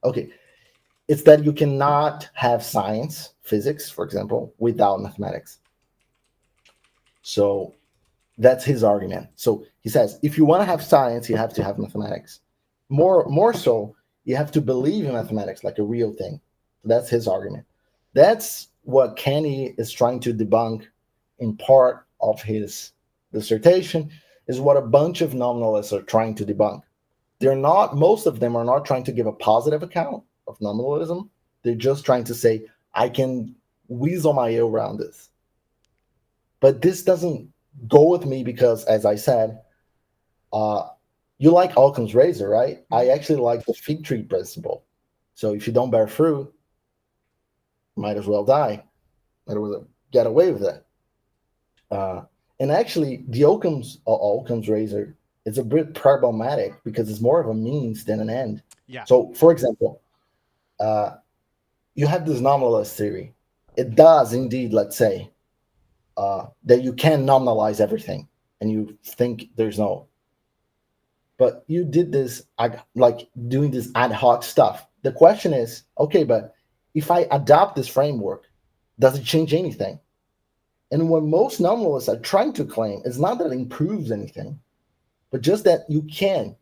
okay. It's that you cannot have science, physics, for example, without mathematics. So that's his argument. So he says, if you want to have science, you have to have mathematics. More so, you have to believe in mathematics like a real thing. That's his argument. That's what Kenny is trying to debunk in part of his dissertation, is what a bunch of nominalists are trying to debunk. They're not, most of them are not trying to give a positive account of nominalism. They're just trying to say, I can weasel my way around this. But this doesn't go with me because, as I said, you like Occam's razor, right? I actually like the fig tree principle. So if you don't bear fruit, Might as well die. Might as well get away with it. Uh, and actually, the Occam's razor is a bit problematic because it's more of a means than an end. Yeah. So, for example, uh, you have this nominalist theory. It does indeed, let's say, that you can nominalize everything, and you think there's no. But you did this like doing this ad hoc stuff. The question is, okay, but if I adopt this framework, does it change anything? And what most nominalists are trying to claim is not that it improves anything, but just that you can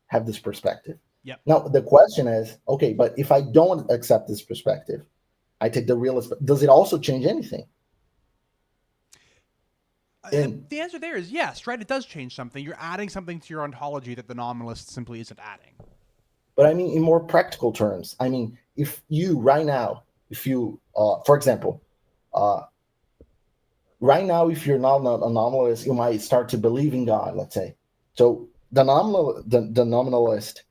have this perspective. Yep. Now, the question is, okay, but if I don't accept this perspective, I take the realist, does it also change anything? And The answer there is yes, right? It does change something. You're adding something to your ontology that the nominalist simply isn't adding. but I mean, in more practical terms, I mean, if you right now, if you, for example, uh, right now, if you're not an anomalist, you might start to believe in God, let's say. So the nominalist,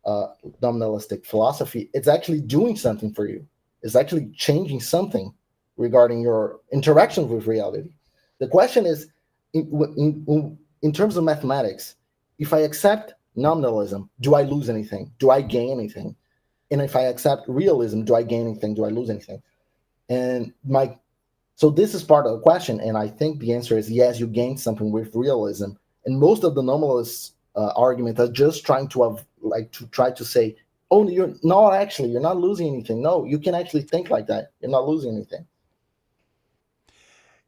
uh, nominalistic philosophy, it's actually doing something for you. It's actually changing something regarding your interactions with reality. The question is, in terms of mathematics, if I accept nominalism, do I lose anything? Do I gain anything? And if I accept realism, do I gain anything? Do I lose anything? And my so this is part of the question, and I think the answer is yes. You gain something with realism, and most of the nominalist arguments are just trying to have, like, to try to say, "Oh, you're not actually, you're not losing anything. No, you can actually think like that. You're not losing anything."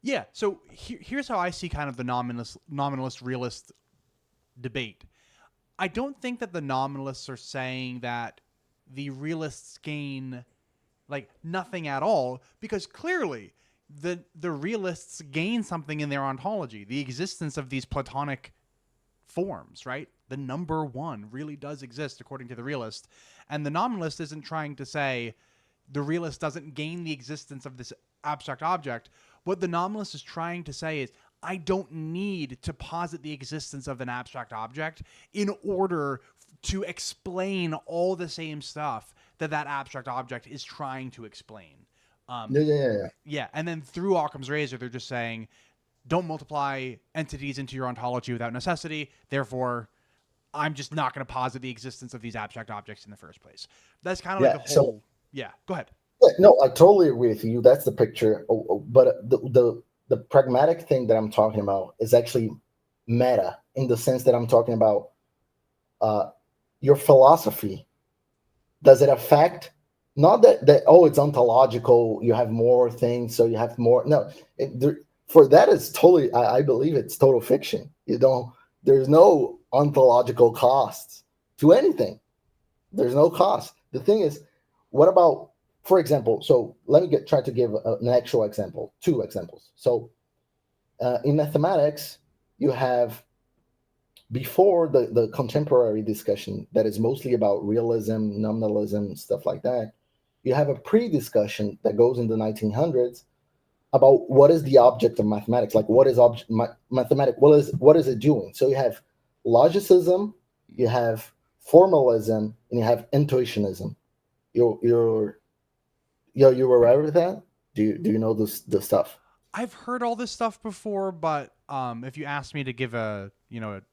Yeah. So here's how I see kind of the nominalist realist debate. I don't think that the nominalists are saying that the realists gain like nothing at all, because clearly the realists gain something in their ontology, the existence of these platonic forms, right? The number one really does exist according to the realist, and the nominalist isn't trying to say the realist doesn't gain the existence of this abstract object. What the nominalist is trying to say is, I don't need to posit the existence of an abstract object in order to explain all the same stuff that abstract object is trying to explain. Yeah, yeah, yeah, yeah. Yeah, and then through Occam's razor, they're just saying, don't multiply entities into your ontology without necessity. Therefore, I'm just not going to posit the existence of these abstract objects in the first place. That's kind of like Yeah. the So whole. Yeah, go ahead. yeah, no, I totally agree with you. That's the picture. But the pragmatic thing that I'm talking about is actually meta, in the sense that I'm talking about uh, your philosophy. Does it affect, not that oh, it's ontological, you have more things, so you have more. No, for that is totally, I believe it's total fiction. You don't, there's no ontological costs to anything. There's no cost. The thing is, what about, for example, so let me try to give an actual example, two examples. So in mathematics, you have, before the contemporary discussion that is mostly about realism, nominalism, stuff like that, you have a pre-discussion that goes in the 1900s about what is the object of mathematics, like what is mathematics, what is it doing. So you have logicism, you have formalism, and you have intuitionism. You're you aware with that? Do you know the stuff? I've heard all this stuff before, but if you asked me to give a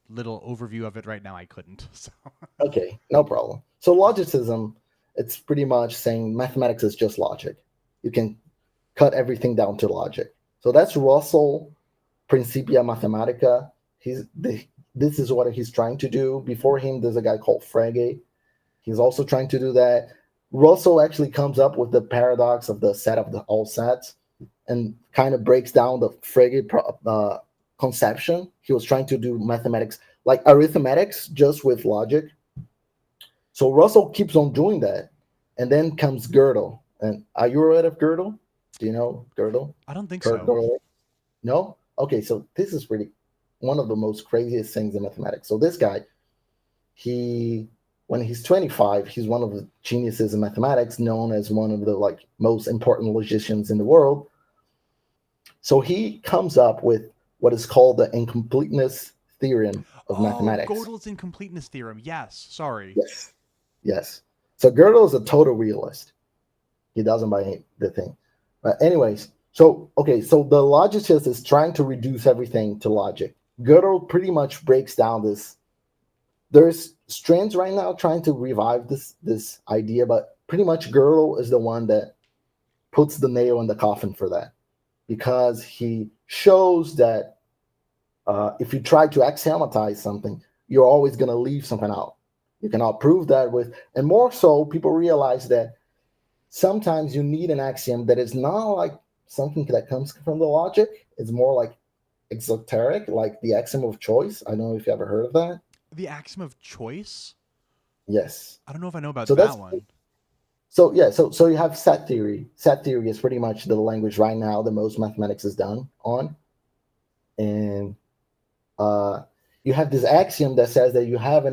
little overview of it right now, I couldn't. So Okay, no problem. So logicism, it's pretty much saying mathematics is just logic. You can cut everything down to logic. So that's Russell Principia Mathematica. This is what he's trying to do. Before him, there's a guy called Frege. He's also trying to do that. Russell actually comes up with the paradox of the set of the all sets and kind of breaks down the Frege conception. He was trying to do mathematics like arithmetics just with logic. So Russell keeps on doing that. And then comes Gödel. And are you aware of Gödel? Do you know Gödel? I don't think Kurt so. Gödel? No? Okay, so this is really one of the most craziest things in mathematics. So this guy, he when he's 25, he's one of the geniuses in mathematics, known as one of the like most important logicians in the world. So he comes up with what is called the incompleteness theorem of Oh, mathematics. Gödel's incompleteness theorem. Yes. Sorry. Yes. Yes. So Gödel is a total realist. He doesn't buy the thing. But anyways, so okay, so the logicist is trying to reduce everything to logic. Gödel pretty much breaks down this. There's strands right now trying to revive this idea, but pretty much Gödel is the one that puts the nail in the coffin for that, because he shows that if you try to axiomatize something, you're always going to leave something out. You cannot prove that with, and more so, people realize that sometimes you need an axiom that is not like something that comes from the logic. It's more like exoteric, like the axiom of choice. I don't know if you ever heard of that. The axiom of choice? Yes. I don't know if I know about So that that's one. so yeah. So you have set theory. Set theory is pretty much the language right now that most mathematics is done on, and uh, you have this axiom that says that you have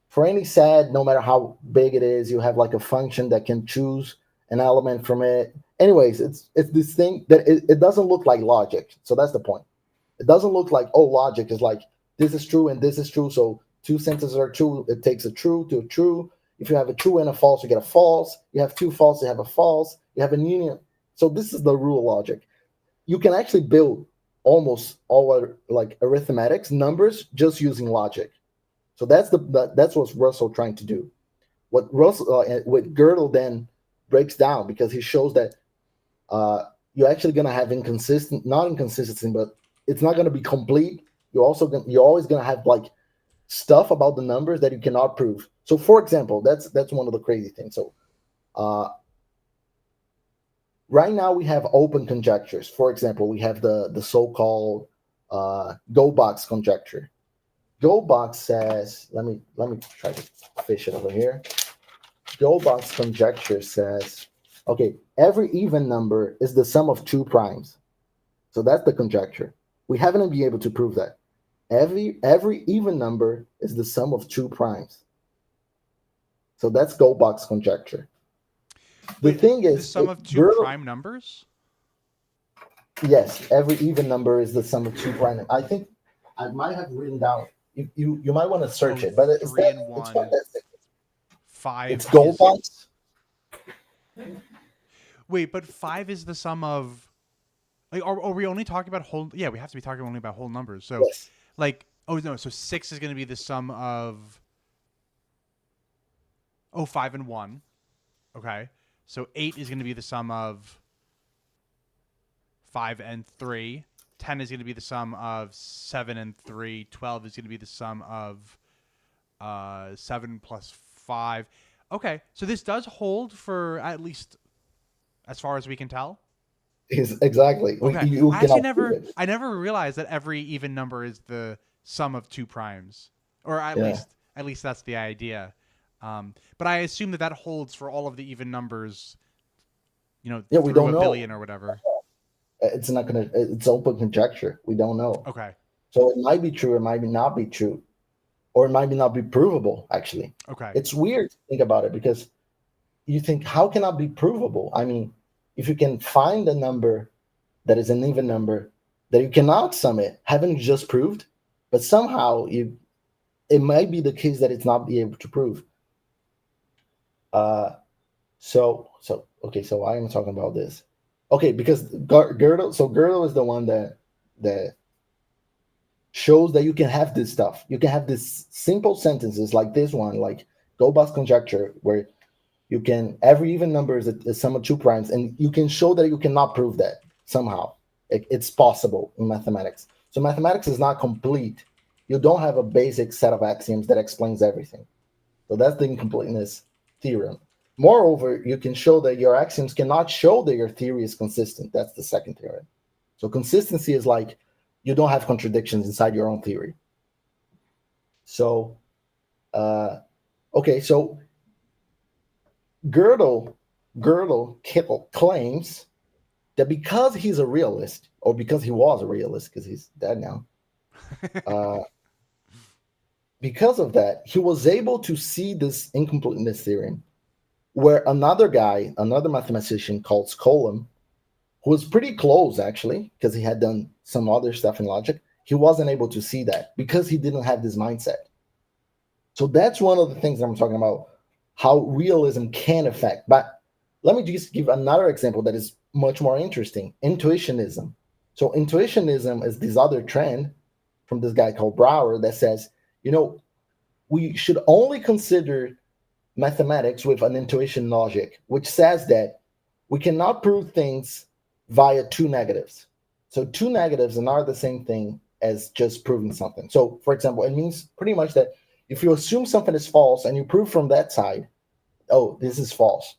for any set, no matter how big it is, you have like a function that can choose an element from it. Anyways, it's this thing that it doesn't look like logic. So that's the point. It doesn't look like, oh, logic is like this is true and this is true. So two sentences are true. It takes a true to a true. If you have a true and a false, you get a false. You have two false, you have a false. You have a union. So this is the rule of logic. You can actually build almost all like arithmetics, numbers, just using logic. So that's what Russell trying to do. What Gödel then breaks down, because he shows that you're actually going to have not inconsistency, but it's not going to be complete. You're always going to have like stuff about the numbers that you cannot prove. So, for example, that's one of the crazy things. So, right now we have open conjectures. For example, we have the so-called go-box conjecture. Go-box says, let me try to fish it over here. Go-box conjecture says, okay, every even number is the sum of two primes. So that's the conjecture. We haven't been able to prove that. Every even number is the sum of two primes. So that's Goldbach's conjecture. The thing is, the sum of two prime numbers? Yes, every even number is the sum of two prime. I think I might have written down. You might want to search it, but it's 3 and 1. It's fantastic. 5. It's Goldbach's. Wait, but 5 is the sum of. Like, are we only talking about whole? Yeah, we have to be talking only about whole numbers. So, yes. Like, oh no, so 6 is going to be the sum of. 5 and 1. Okay, so 8 is going to be the sum of 5 and 3. 10 is going to be the sum of 7 and 3. 12 is going to be the sum of 7 plus 5. Okay, so this does hold for at least as far as we can tell. Exactly. Okay. I never realized that every even number is the sum of two primes, or at least that's the idea. But I assume that holds for all of the even numbers. We don't know. 1 billion or whatever. It's not gonna. It's open conjecture. We don't know. Okay. So it might be true. It might not be true, or it might not be provable. Actually. Okay. It's weird to think about it, because you think, how can that be provable? I mean, if you can find a number that is an even number that you cannot sum it, haven't you just proved? But somehow it might be the case that it's not be able to prove. So why am I talking about this? Okay, because Gödel is the one that shows that you can have this stuff. You can have these simple sentences like this one, like Goldbach's conjecture, where you can, every even number is a sum of two primes, and you can show that you cannot prove that somehow. It's possible in mathematics. So mathematics is not complete. You don't have a basic set of axioms that explains everything. So that's the incompleteness theorem. Moreover, you can show that your axioms cannot show that your theory is consistent. That's the second theorem. So consistency is like you don't have contradictions inside your own theory. So, okay, so Gödel claims that because he's a realist, or because he was a realist, because he's dead now, because of that, he was able to see this incompleteness theorem, where another mathematician called Skolem, who was pretty close actually, because he had done some other stuff in logic, he wasn't able to see that because he didn't have this mindset. So that's one of the things that I'm talking about, how realism can affect. But Let me just give another example that is much more interesting. Intuitionism. So intuitionism is this other trend from this guy called Brower that says, you know, we should only consider mathematics with an intuition logic, which says that we cannot prove things via two negatives. So two negatives are not the same thing as just proving something. So, for example, it means pretty much that if you assume something is false and you prove from that side, oh, this is false.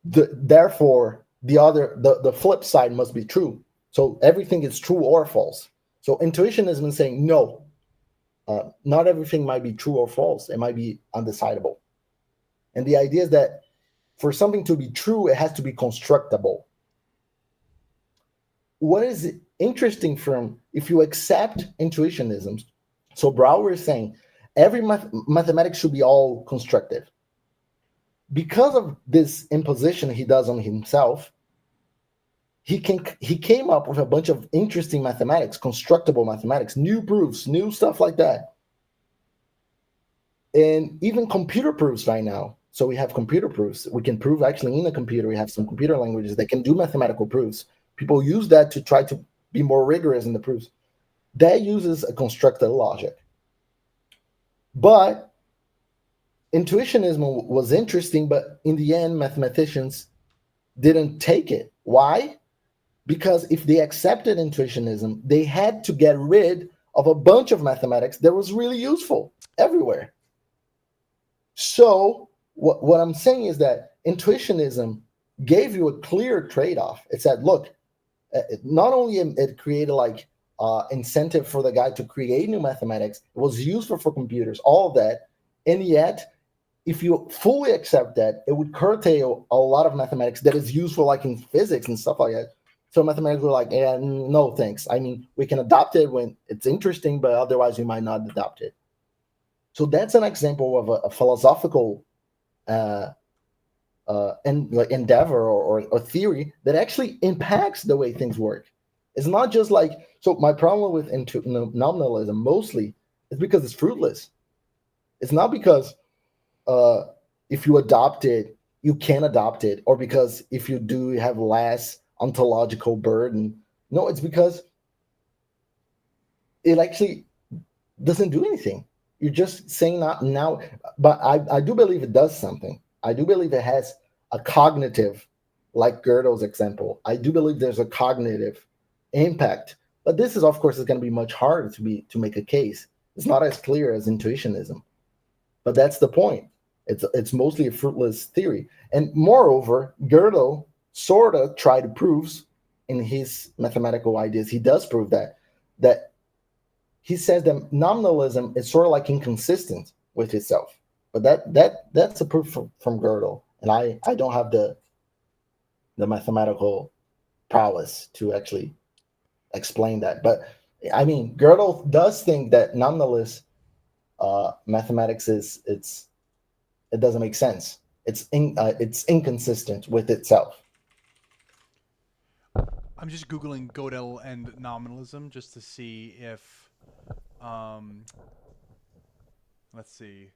Therefore, the flip side must be true. So everything is true or false. So intuitionism is saying no, not everything might be true or false. It might be undecidable. And the idea is that for something to be true, it has to be constructible. What is interesting from if you accept intuitionism, so Brouwer is saying every mathematics should be all constructive. Because of this imposition he does on himself, he came up with a bunch of interesting mathematics, constructible mathematics, new proofs, new stuff like that. And even computer proofs right now. So we have computer proofs. We can prove actually in a computer. We have some computer languages that can do mathematical proofs. People use that to try to be more rigorous in the proofs. That uses a constructed logic. But intuitionism was interesting, but in the end, mathematicians didn't take it. Why? Because if they accepted intuitionism, they had to get rid of a bunch of mathematics that was really useful everywhere. So what I'm saying is that intuitionism gave you a clear trade-off. It said, look, not only it created like incentive for the guy to create new mathematics, it was useful for computers, all of that, and yet if you fully accept that, it would curtail a lot of mathematics that is useful like in physics and stuff like that. So mathematics were like, yeah, no thanks. I mean, we can adopt it when it's interesting, but otherwise we might not adopt it. So that's an example of a philosophical and like endeavor or theory that actually impacts the way things work. It's not just like, so my problem with nominalism mostly is because it's fruitless. It's not because if you adopt it, you can adopt it, or because if you do, you have less ontological burden. No, it's because it actually doesn't do anything. You're just saying that now, but I do believe it does something. I do believe it has a cognitive, like Gödel's example. I do believe there's a cognitive impact, but this is, of course, is going to be much harder to make a case. It's not as clear as intuitionism, but that's the point. It's mostly a fruitless theory, and moreover, Gödel sort of tried proofs in his mathematical ideas. He does prove that he says that nominalism is sort of like inconsistent with itself. But that's a proof from Gödel, and I don't have the mathematical prowess to actually explain that. But I mean, Gödel does think that nominalist mathematics it doesn't make sense. It's inconsistent with itself. I'm just googling Gödel and nominalism just to see if, um, let's see.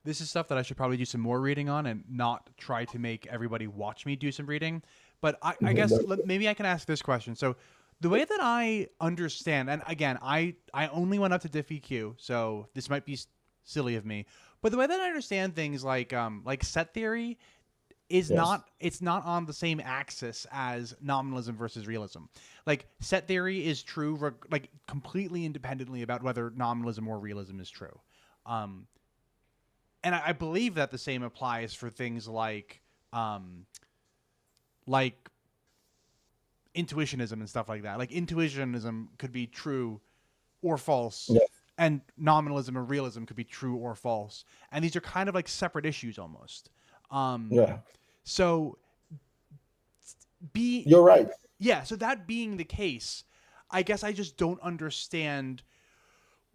This is stuff that I should probably do some more reading on and not try to make everybody watch me do some reading. But I guess maybe I can ask this question. So the way that I understand, and again, I only went up to diff EQ, so this might be silly of me, but the way that I understand things like set theory is Yes. it's not on the same axis as nominalism versus realism. Like set theory is true like completely independently about whether nominalism or realism is true. Um, and I believe that the same applies for things like intuitionism and stuff like that. Like intuitionism could be true or false, Yeah. and nominalism or realism could be true or false. And these are kind of like separate issues almost. Um, Yeah. so be You're right. yeah. So that being the case, I guess I just don't understand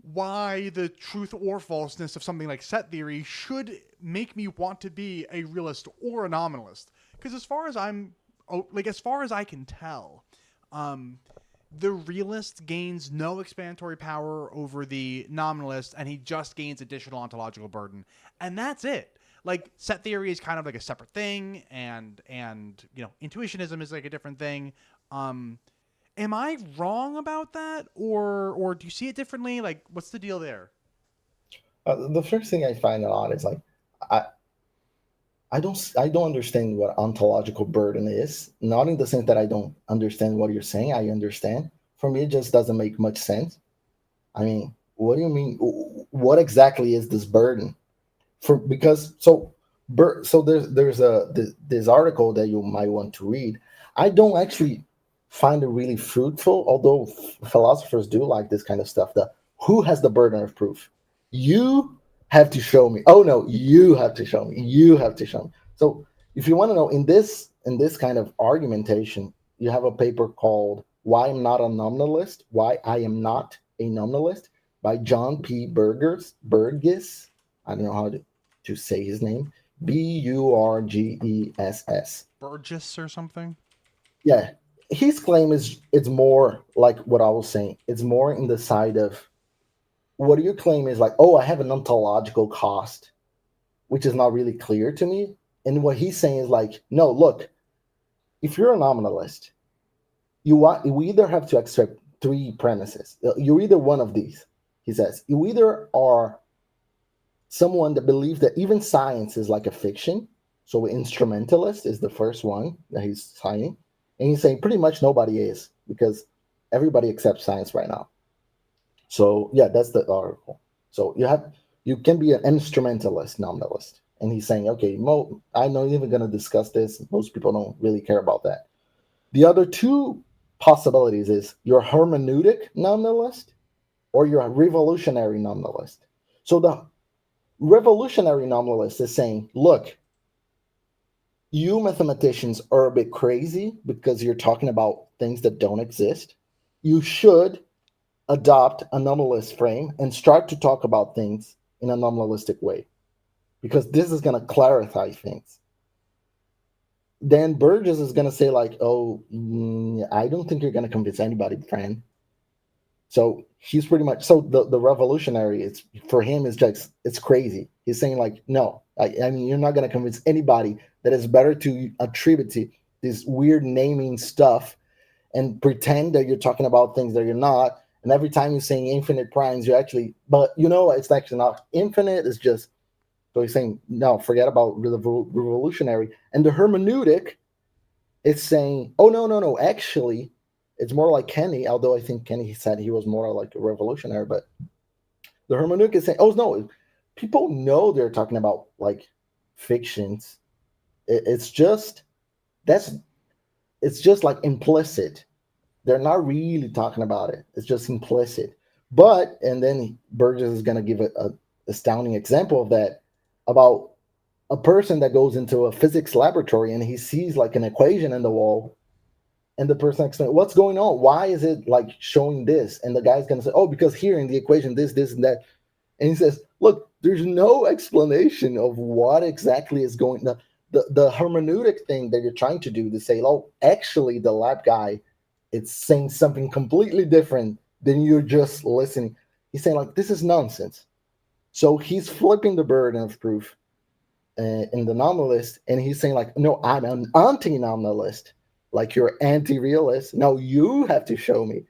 why the truth or falseness of something like set theory should make me want to be a realist or a nominalist. Because as far as as far as I can tell, um, the realist gains no explanatory power over the nominalist, and he just gains additional ontological burden, and that's it. Like, set theory is kind of like a separate thing, and intuitionism is like a different thing. Um, am I wrong about that, or do you see it differently? Like, what's the deal there? The first thing I find odd is like I I don't understand what ontological burden is. Not in the sense that I don't understand what you're saying. I understand. For me, it just doesn't make much sense. I mean, what do you mean? What exactly is this burden? For because so there's this article that you might want to read. I don't actually find it really fruitful, although philosophers do like this kind of stuff. The who has the burden of proof? You have to show me. Oh no, you have to show me. You have to show me. So if you want to know in this kind of argumentation, you have a paper called "Why I'm Not a Nominalist: Why I Am Not a Nominalist" by John P. Burgess. I don't know how to say his name. Burgess. Burgess or something? Yeah, his claim is it's more like what I was saying. It's more in the side of what your claim is like. Oh, I have an ontological cost, which is not really clear to me. And what he's saying is like, no, look, if you're a nominalist, you either have to accept three premises. You're either one of these. He says you either are someone that believes that even science is like a fiction. So instrumentalist is the first one that he's citing. And he's saying pretty much nobody is because everybody accepts science right now. So yeah, that's the article. So you can be an instrumentalist nominalist. And he's saying, okay, I'm not even going to discuss this. Most people don't really care about that. The other two possibilities is you're hermeneutic nominalist or you're a revolutionary nominalist. So the revolutionary nominalist is saying, look, you mathematicians are a bit crazy because you're talking about things that don't exist. You should adopt a nominalist frame and start to talk about things in a nominalistic way because this is going to clarify things. Then Burgess is going to say like, oh, I don't think you're going to convince anybody, friend. So he's pretty much the revolutionary. It's for him is just it's crazy. He's saying like, no, I mean you're not gonna convince anybody that it's better to attribute to this weird naming stuff and pretend that you're talking about things that you're not. And every time you're saying infinite primes, you actually, but it's actually not infinite. It's just so he's saying no, forget about the revolutionary and the hermeneutic. It's saying, oh no, actually it's more like Kenny, although I think Kenny said he was more like a revolutionary, but the hermeneutic is saying, oh no, people know they're talking about like fictions. It's just that's it's just like implicit. They're not really talking about it. It's just implicit. But and then Burgess is going to give a astounding example of that about a person that goes into a physics laboratory and he sees like an equation in the wall and the person explains what's going on, why is it like showing this, and the guy's going to say, oh, because here in the equation this and that, and he says, look, there's no explanation of what exactly is going on. The hermeneutic thing that you're trying to do to say, oh, actually the lab guy it's saying something completely different than you're just listening. He's saying like this is nonsense. So he's flipping the burden of proof in the nominalist, and he's saying like, no, I'm an anti-nominalist, like you're anti-realist. No, you have to show me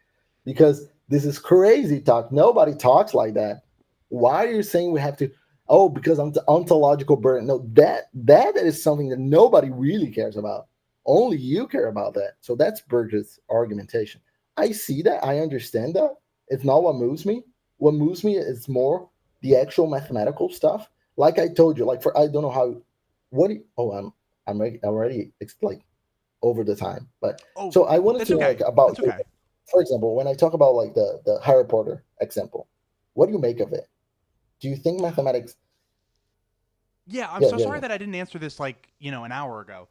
because this is crazy talk. Nobody talks like that. Why are you saying we have to? Oh, because I'm the ontological burden. No, that is something that nobody really cares about. Only you care about that. So that's Burgess' argumentation. I see that. I understand that. It's not what moves me. What moves me is more the actual mathematical stuff. Like I told you, like for I don't know how. What? Do you, oh, I'm already like over the time. But Oh, so I wanted that's to like okay. about, That's okay. for example, when I talk about like the Harry Potter example, what do you make of it? Do you think mathematics? Yeah, I'm Yeah, so yeah, sorry yeah, that I didn't answer this like, an hour ago.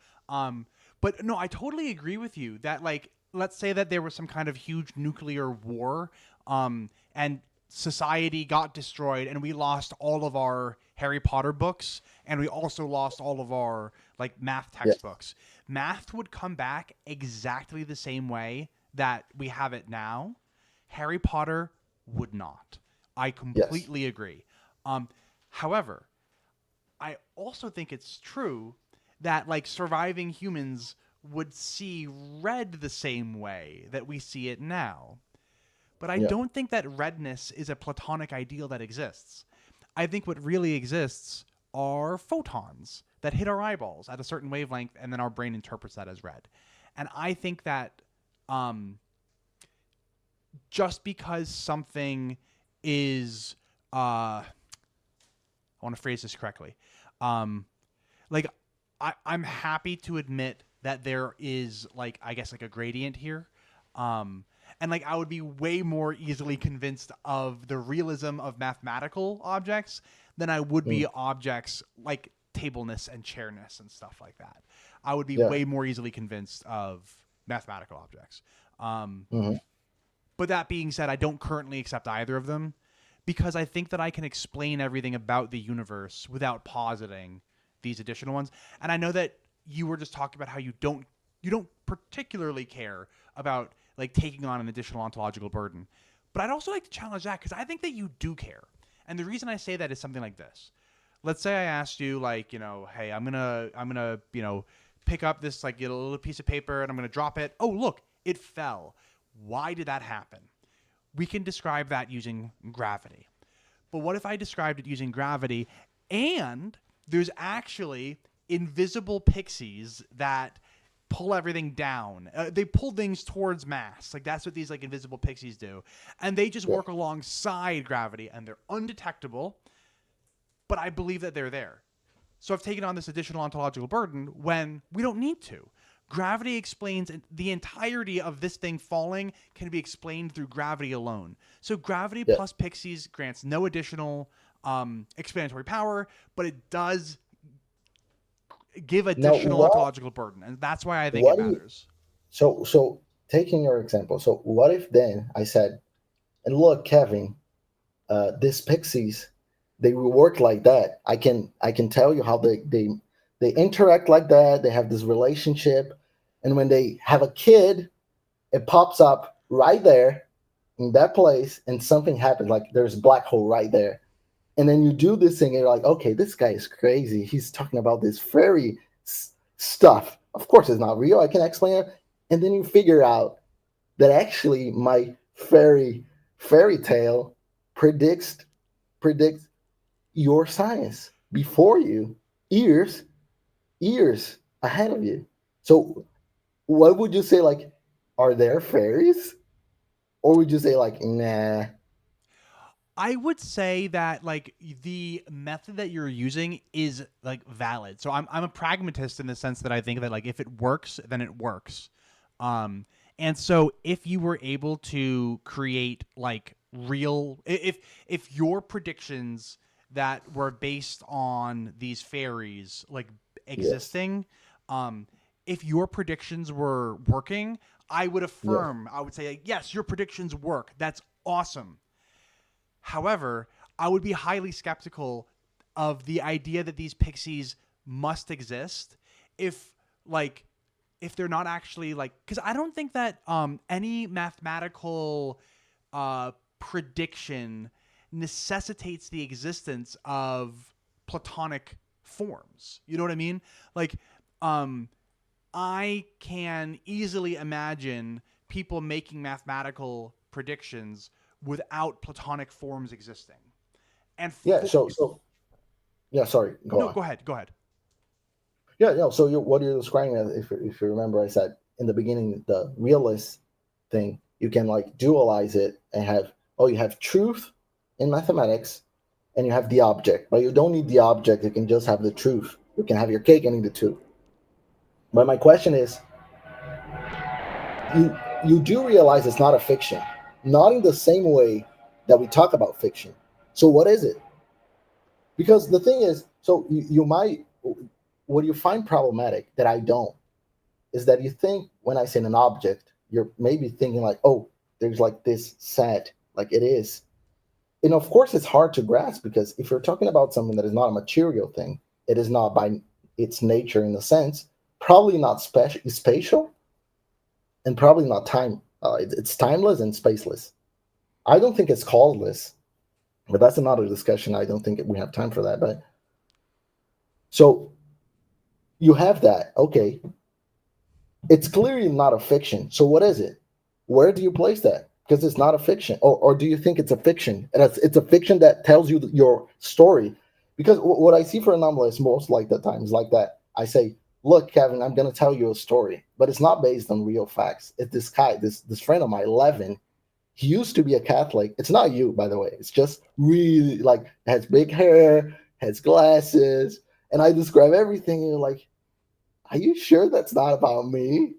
But no, I totally agree with you that, like, let's say that there was some kind of huge nuclear war, and society got destroyed and we lost all of our Harry Potter books and we also lost all of our like math yeah, textbooks. Math would come back exactly the same way that we have it now, Harry Potter would not. I Yes. completely agree. However, I also think it's true that like surviving humans would see red the same way that we see it now. But I Yeah. don't think that redness is a platonic ideal that exists. I think what really exists are photons that hit our eyeballs at a certain wavelength, and then our brain interprets that as red. And I think that um, just because something is, I want to phrase this correctly, um, like I'm happy to admit that there is like I guess like a gradient here. And like I would be way more easily convinced of the realism of mathematical objects than I would be Mm. objects like tableness and chairness and stuff like that. I would be Yeah. way more easily convinced of mathematical objects. Um, Hmm. but that being said, I don't currently accept either of them because I think that I can explain everything about the universe without positing these additional ones. And I know that you were just talking about how you don't particularly care about like taking on an additional ontological burden. But I'd also like to challenge that because I think that you do care. And the reason I say that is something like this. Let's say I asked you like, hey, I'm gonna, pick up this like little piece of paper and I'm gonna drop it. Oh, look, it fell. Why did that happen? We can describe that using gravity. But what if I described it using gravity and there's actually invisible pixies that pull everything down. They pull things towards mass. Like that's what these like invisible pixies do. And they just Yeah. work alongside gravity and they're undetectable, but I believe that they're there. So I've taken on this additional ontological burden when we don't need to. Gravity explains the entirety of this thing falling can be explained through gravity alone. So gravity Yeah. plus pixies grants no additional explanatory power, but it does give Now, additional ontological burden, and that's why I think it what do you, matters. so taking your example, so what if then I said, and look, Kevin, these pixies, they will work like that. I can tell you how they interact like that. They have this relationship, and when they have a kid, it pops up right there in that place, and something happens. Like there's a black hole right there, and then you do this thing, and you're like, okay, this guy is crazy. He's talking about this fairy stuff. Of course, it's not real. I can explain it, and then you figure out that actually my fairy tale predicts predicts your science before you, years years ahead of you. So what would you say, like, are there fairies, or would you say like, nah? I would say that like the method that you're using is like valid. So I'm a pragmatist in the sense that I think that like if it works, then it works. And so if you were able to create like real if your predictions that were based on these fairies like Yes. existing, um if your predictions were working, I would Yes. affirm, I would say like, yes, your predictions work. That's awesome. However, I would be highly skeptical of the idea that these pixies must exist if like if they're not actually like because I don't think that any mathematical prediction necessitates the existence of platonic forms. You know what I mean? Like um I can easily imagine people making mathematical predictions without platonic forms existing. And Yeah. So yeah. Sorry. Go no, on. go ahead, go ahead. Yeah. No. So what you're describing, if you remember, I said in the beginning, the realist thing, you can like dualize it and have, oh, you have truth in mathematics, and you have the object, but you don't need the object. You can just have the truth. You can have your cake and eat it too. But my question is, you do realize it's not a fiction, not in the same way that we talk about fiction. So what is it? Because the thing is, so you might, what you find problematic that I don't, is that you think when I say an object, you're maybe thinking like, oh, there's like this set, like it is. And of course, it's hard to grasp because if you're talking about something that is not a material thing, it is not by its nature in a sense, probably not spatial, and probably not time. It's timeless and spaceless. I don't think it's causeless, but that's another discussion. I don't think we have time for that. But so you have that. Okay, it's clearly not a fiction. So what is it? Where do you place that? Because it's not a fiction, or do you think it's a fiction? And it's a fiction that tells you your story. Because what I see for a novelist most like the times like that, I say, "Look, Kevin, I'm going to tell you a story, but it's not based on real facts. It's this guy, this friend of mine, Levin. He used to be a Catholic. It's not you, by the way. It's just really like has big hair, has glasses, and I describe everything. And you're like, are you sure that's not about me?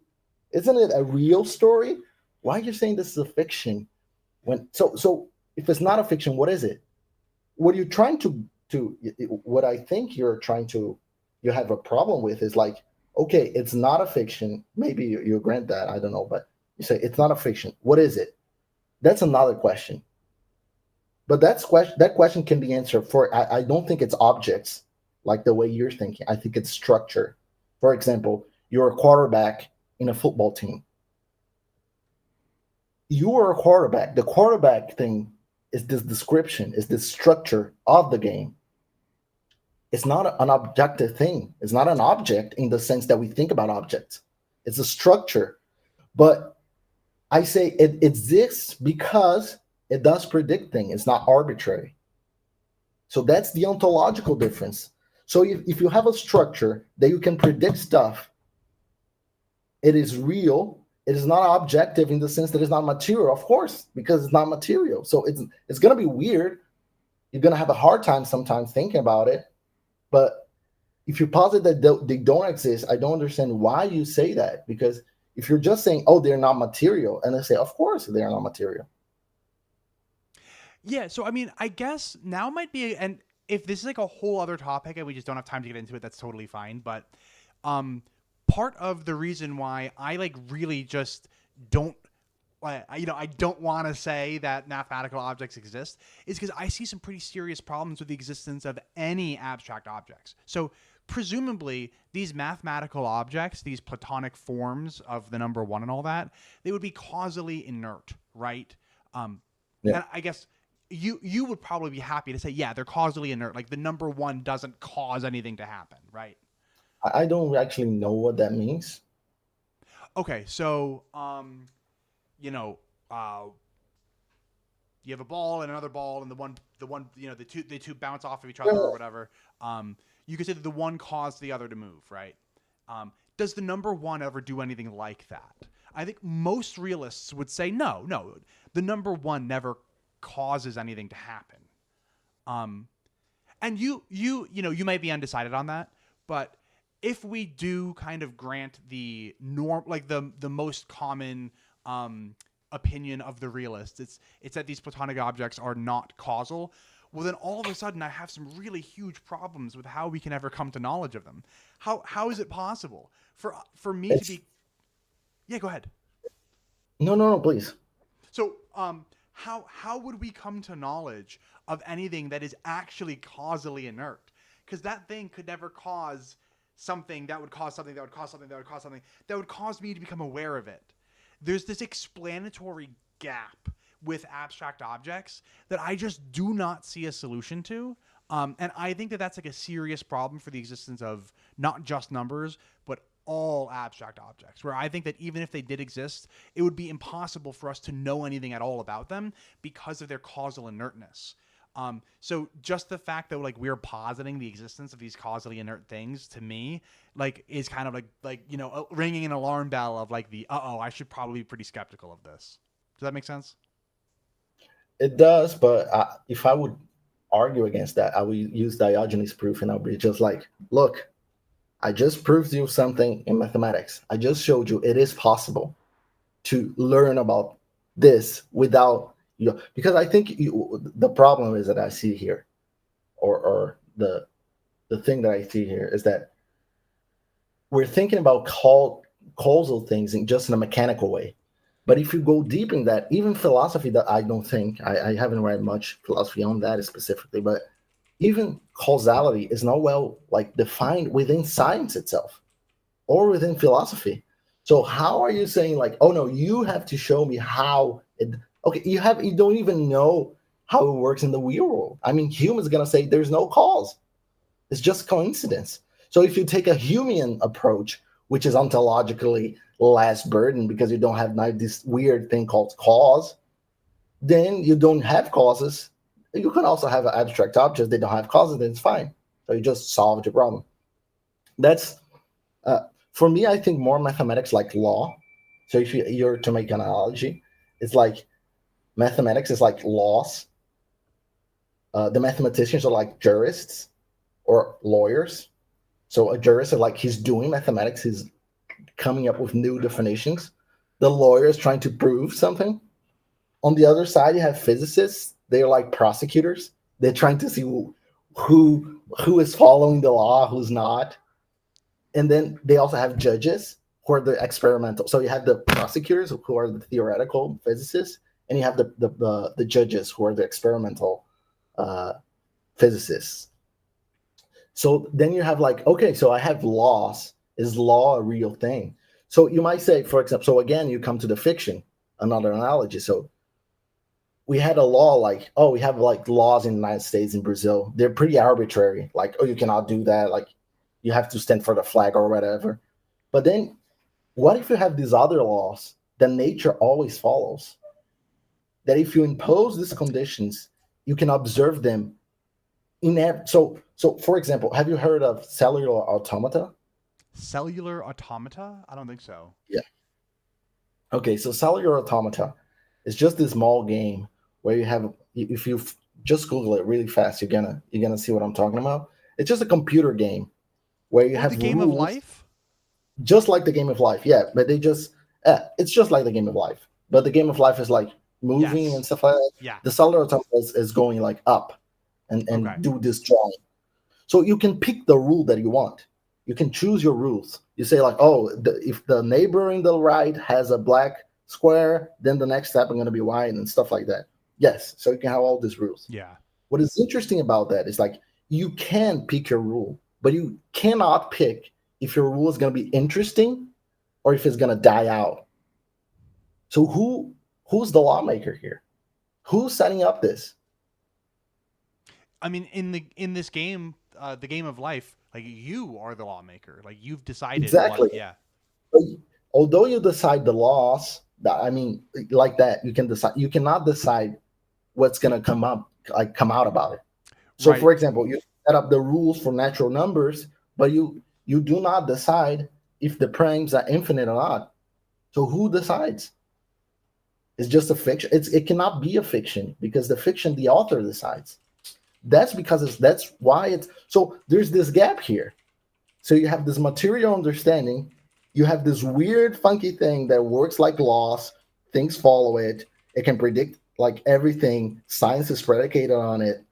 Isn't it a real story? Why are you saying this is a fiction? When so if it's not a fiction, what is it? What you're trying to what I think you're trying to you have a problem with is like, okay, it's not a fiction. Maybe you grant that, I don't know, but you say it's not a fiction. What is it? That's another question. But that question can be answered for I don't think it's objects like the way you're thinking. I think it's structure. For example, you're a quarterback in a football team. You are a quarterback. The quarterback thing is this description, is this structure of the game. It's not an objective thing. It's not an object in the sense that we think about objects. It's a structure. But I say it exists because it does predict things. It's not arbitrary. So that's the ontological difference. So if you have a structure that you can predict stuff, it is real. It is not objective in the sense that it's not material, of course, because it's not material. So it's going to be weird. You're going to have a hard time sometimes thinking about it. But if you posit that they don't exist, I don't understand why you say that. Because if you're just saying, oh, they're not material, and I say, of course, they're not material. Yeah, so I mean, I guess now might be, and if this is like a whole other topic and we just don't have time to get into it, that's totally fine. But part of the reason why I like really just don't, I don't want to say that mathematical objects exist is because I see some pretty serious problems with the existence of any abstract objects. So presumably these mathematical objects, these platonic forms of the number one and all that, they would be causally inert, right? And I guess you would probably be happy to say, yeah, they're causally inert. Like the number one doesn't cause anything to happen, right? I don't actually know what that means. Okay, so you know, you have a ball and another ball, and the one, the two bounce off of each other or whatever. You could say that the one caused the other to move, right? Does the number one ever do anything like that? I think most realists would say no. The number one never causes anything to happen. And you might be undecided on that, but if we do kind of grant the norm, like the most common opinion of the realists, it's that these platonic objects are not causal. Well, then all of a sudden I have some really huge problems with how we can ever come to knowledge of them. How is it possible for me to be? Yeah, go ahead. No, please. So, how would we come to knowledge of anything that is actually causally inert? Because that thing could never cause something that would cause something that would cause something that would cause something that would cause me to become aware of it. There's this explanatory gap with abstract objects that I just do not see a solution to. And I think that that's like a serious problem for the existence of not just numbers, but all abstract objects, where I think that even if they did exist, it would be impossible for us to know anything at all about them because of their causal inertness. So just the fact that like we're positing the existence of these causally inert things, to me, like is kind of like ringing an alarm bell of like I should probably be pretty skeptical of this. Does that make sense? It does, but if I would argue against that, I would use Diogenes proof, and I'll be just like, look, I just proved you something in mathematics. I just showed you it is possible to learn about this without because I think the problem is that I see here, or the thing that I see here is that we're thinking about causal things just in a mechanical way. But if you go deep in that, even philosophy, that I don't think I haven't read much philosophy on that specifically, but even causality is not well like defined within science itself or within philosophy. So how are you saying like, oh no, you have to show me how it? Okay, you don't even know how it works in the real world. I mean, humans gonna say there's no cause. It's just coincidence. So if you take a human approach, which is ontologically less burden because you don't have this weird thing called cause, then you don't have causes. You can also have an abstract object. They don't have causes, then it's fine. So you just solved your problem. That's uh, for me. I think more mathematics like law. So if you're to make an analogy, it's like mathematics is like laws. The mathematicians are like jurists or lawyers. So a jurist is like he's doing mathematics. He's coming up with new definitions. The lawyer is trying to prove something. On the other side, you have physicists. They're like prosecutors. They're trying to see who is following the law, who's not. And then they also have judges who are the experimental. So you have the prosecutors who are the theoretical physicists, and you have the judges who are the experimental uh, physicists. So then you have like, okay, so I have laws. Is law a real thing? So you might say, for example, so again, you come to the fiction, another analogy. So we had a law like, oh, we have like laws in the United States and Brazil. They're pretty arbitrary. Like, oh, you cannot do that. Like, you have to stand for the flag or whatever. But then what if you have these other laws that nature always follows? That if you impose these conditions, you can observe them so for example, have you heard of cellular automata? Cellular automata? I don't think so. Yeah. Okay, so cellular automata is just this small game where you have if you just Google it really fast, you're gonna see what I'm talking about. It's just a computer game where you Oh, the have game of rules, life? just like the game of life. Yeah, but it's just like the game of life. But the game of life is like moving and Yes. stuff like that. Yeah. The cellular automata is going like up and Okay. do this drawing. So you can pick the rule that you want. You can choose your rules. You say like, oh, if the neighbor in the right has a black square, then the next step I'm going to be white and stuff like that. Yes, so you can have all these rules. Yeah. What is interesting about that is like you can pick your rule, but you cannot pick if your rule is going to be interesting or if it's going to die out. So who's the lawmaker here? Who's setting up this? I mean, in this game, the game of life, like you are the lawmaker. Like you've decided what. Exactly. Yeah. Although you decide the laws, I mean, like that, you can decide. You cannot decide what's going to come out about it. So, Right. for example, you set up the rules for natural numbers, but you do not decide if the primes are infinite or not. So, who decides? It's just a fiction. It cannot be a fiction because the fiction the author decides. That's why it's so. There's this gap here. So you have this material understanding, you have this weird, funky thing that works like laws, things follow it, it can predict like everything, science is predicated on it.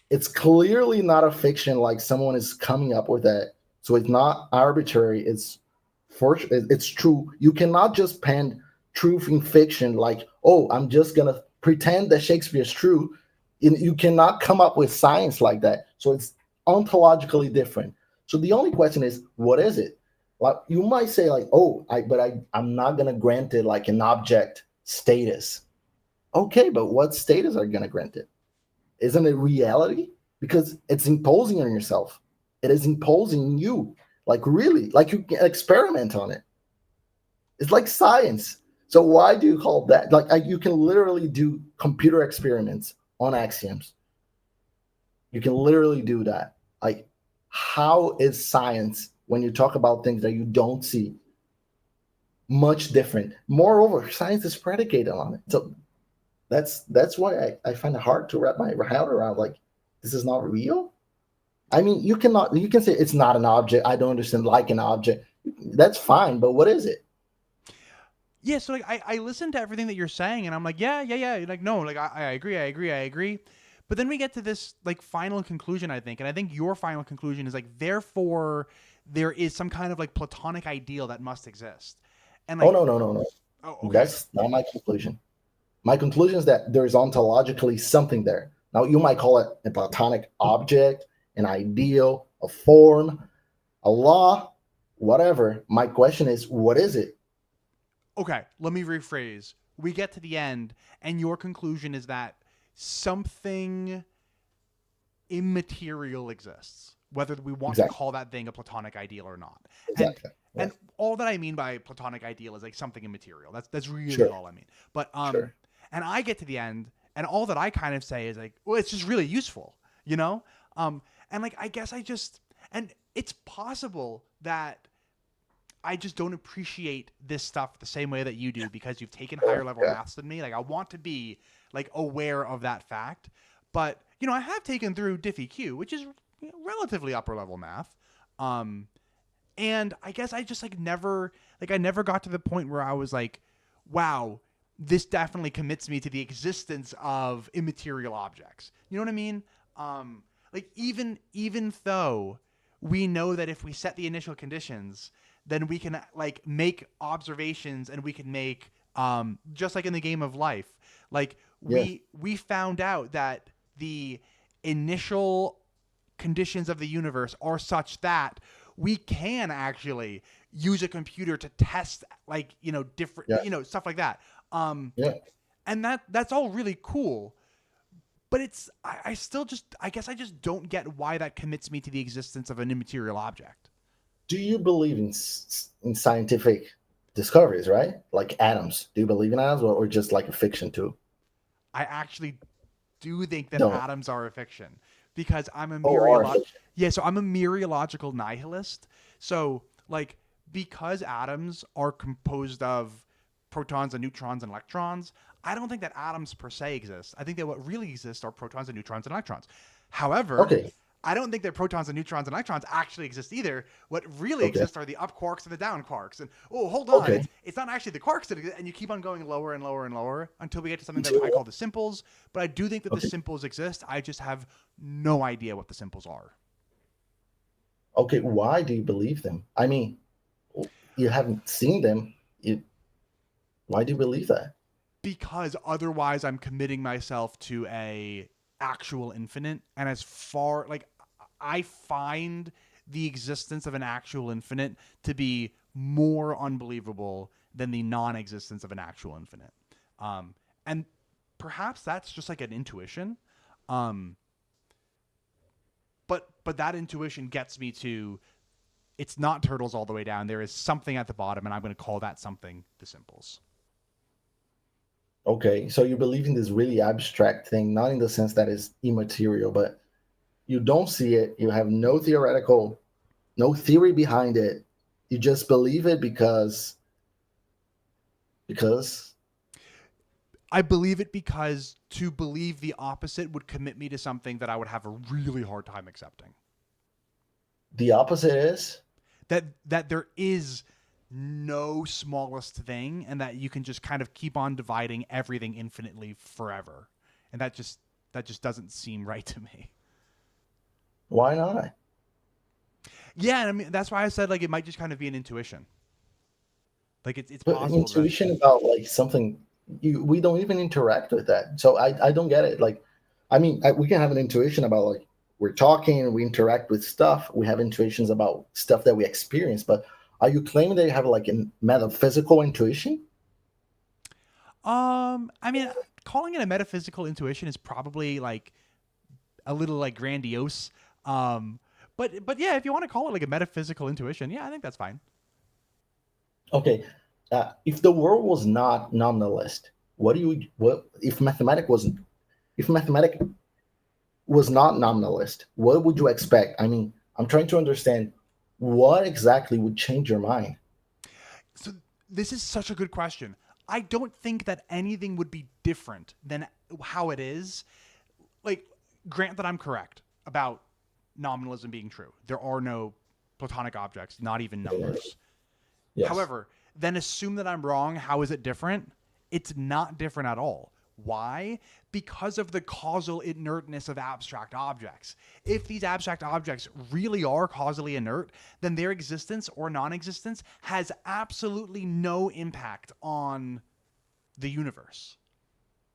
It's clearly not a fiction like someone is coming up with that. So it's not arbitrary, it's true. You cannot just pen truth in fiction like, oh, I'm just going to pretend that Shakespeare is true. You cannot come up with science like that. So it's ontologically different. So the only question is, what is it? Like you might say, like, oh, I'm not gonna grant it like an object status. Okay, but what status are you gonna grant it? Isn't it reality? Because it's imposing on yourself. It is imposing you. Like really, like you can experiment on it. It's like science. So why do you call that? Like you can literally do computer experiments on axioms. You can literally do that. Like, how is science when you talk about things that you don't see much different? Moreover, science is predicated on it. So that's why I find it hard to wrap my head around. Like, this is not real. I mean, you can say it's not an object. I don't understand like an object. That's fine, but what is it? Yeah. So like I listen to everything that you're saying, and I'm like, yeah. Like no, like I agree. But then we get to this like final conclusion, I think, and I think your final conclusion is like, therefore, there is some kind of like platonic ideal that must exist, and Oh like, no. oh, okay, That's not my conclusion. My conclusion is that there is ontologically something there. Now, you might call it a platonic object, an ideal, a form, a law, whatever. My question is, what is it? Okay, let me rephrase. We get to the end, and your conclusion is that something immaterial exists, whether we want to Exactly. call that thing a platonic ideal or not. And Exactly. and Yes. all that I mean by platonic ideal is like something immaterial. That's really Sure. all I mean. But Sure. and I get to the end, and all that I kind of say is like, well, it's just really useful, you know? And like I guess I just and it's possible that I just don't appreciate this stuff the same way that you do because you've taken higher level Yeah. maths than me. Like I want to be like aware of that fact, but I have taken through DiffyQ, which is relatively upper level math. Um, and I guess I just I never got to the point where I was like, wow, this definitely commits me to the existence of immaterial objects. You know what I mean? Like even though we know that if we set the initial conditions, then we can like make observations and we can make just like in the game of life, like Yes. we found out that the initial conditions of the universe are such that we can actually use a computer to test like different Yeah. stuff like that. Yeah. And that's all really cool, but I still just I guess I just don't get why that commits me to the existence of an immaterial object. Do you believe in scientific discoveries, right? Like atoms. Do you believe in atoms, or just like a fiction too? I actually do think that No. atoms are a fiction because Oh, are a fiction. so I'm a mereological nihilist. So like because atoms are composed of protons and neutrons and electrons, I don't think that atoms per se exist. I think that what really exists are protons and neutrons and electrons. However, Okay. I don't think that protons and neutrons and electrons actually exist either. What really Okay. exists are the up quarks and the down quarks. And oh, hold on, Okay. it's not actually the quarks that exist, and you keep on going lower and lower and lower until we get to something that I Until call the simples. But I do think that the okay. simples exist. I just have no idea what the simples are. Okay. Why do you believe them? I mean, you haven't seen them. Why do you believe that? Because otherwise I'm committing myself to a actual infinite, and as far like I find the existence of an actual infinite to be more unbelievable than the non-existence of an actual infinite. And perhaps that's just like an intuition. Um, but that intuition gets me to it's not turtles all the way down. There is something at the bottom, and I'm going to call that something the simples. Okay. So you believe in this really abstract thing, not in the sense that it's immaterial, but you don't see it. You have no theory behind it. You just believe it because I believe it because to believe the opposite would commit me to something that I would have a really hard time accepting. the opposite is That there is no smallest thing and that you can just kind of keep on dividing everything infinitely forever. And that just doesn't seem right to me. why not? Yeah, and I mean that's why I said like it might just kind of be an intuition. Like it's But possible that intuition about like something we don't even interact with that. So I don't get it. Like, I mean, we can have an intuition about like we're talking and we interact with stuff. We have intuitions about stuff that we experience. But are you claiming that you have like a metaphysical intuition? I mean calling it a metaphysical intuition is probably like a little like grandiose. But yeah, if you want to call it like a metaphysical intuition, yeah, I think that's fine. Okay, if the world was not nominalist, what if mathematic was not nominalist? What would you expect? I mean, I'm trying to understand what exactly would change your mind. So this is such a good question. I don't think that anything would be different than how it is. Like, grant that I'm correct about nominalism being true. There are no platonic objects, not even numbers. Yes. However, then assume that I'm wrong. How is it different? It's not different at all. Why? Because of the causal inertness of abstract objects. If these abstract objects really are causally inert, then their existence or non existence has absolutely no impact on the universe.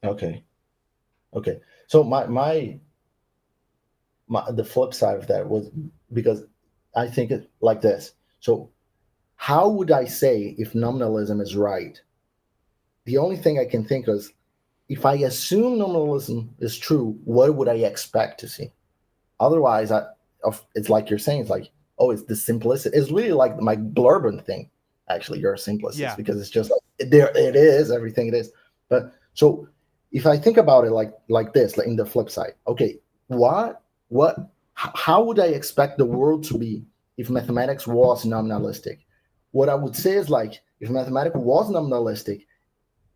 Okay. Okay. So the flip side of that was because I think it like this. So how would I say if nominalism is right? The only thing I can think is, if I assume nominalism is true, what would I expect to see? Otherwise, it's like you're saying, it's like, oh, it's the simplicity. It's really like my Blurbin thing. Actually, you're a simplicist Yeah. because it's just like, there it is, everything it is. But so if I think about it like this, like in the flip side, okay, what how would I expect the world to be if mathematics was nominalistic? What I would say is, like, if mathematics was nominalistic,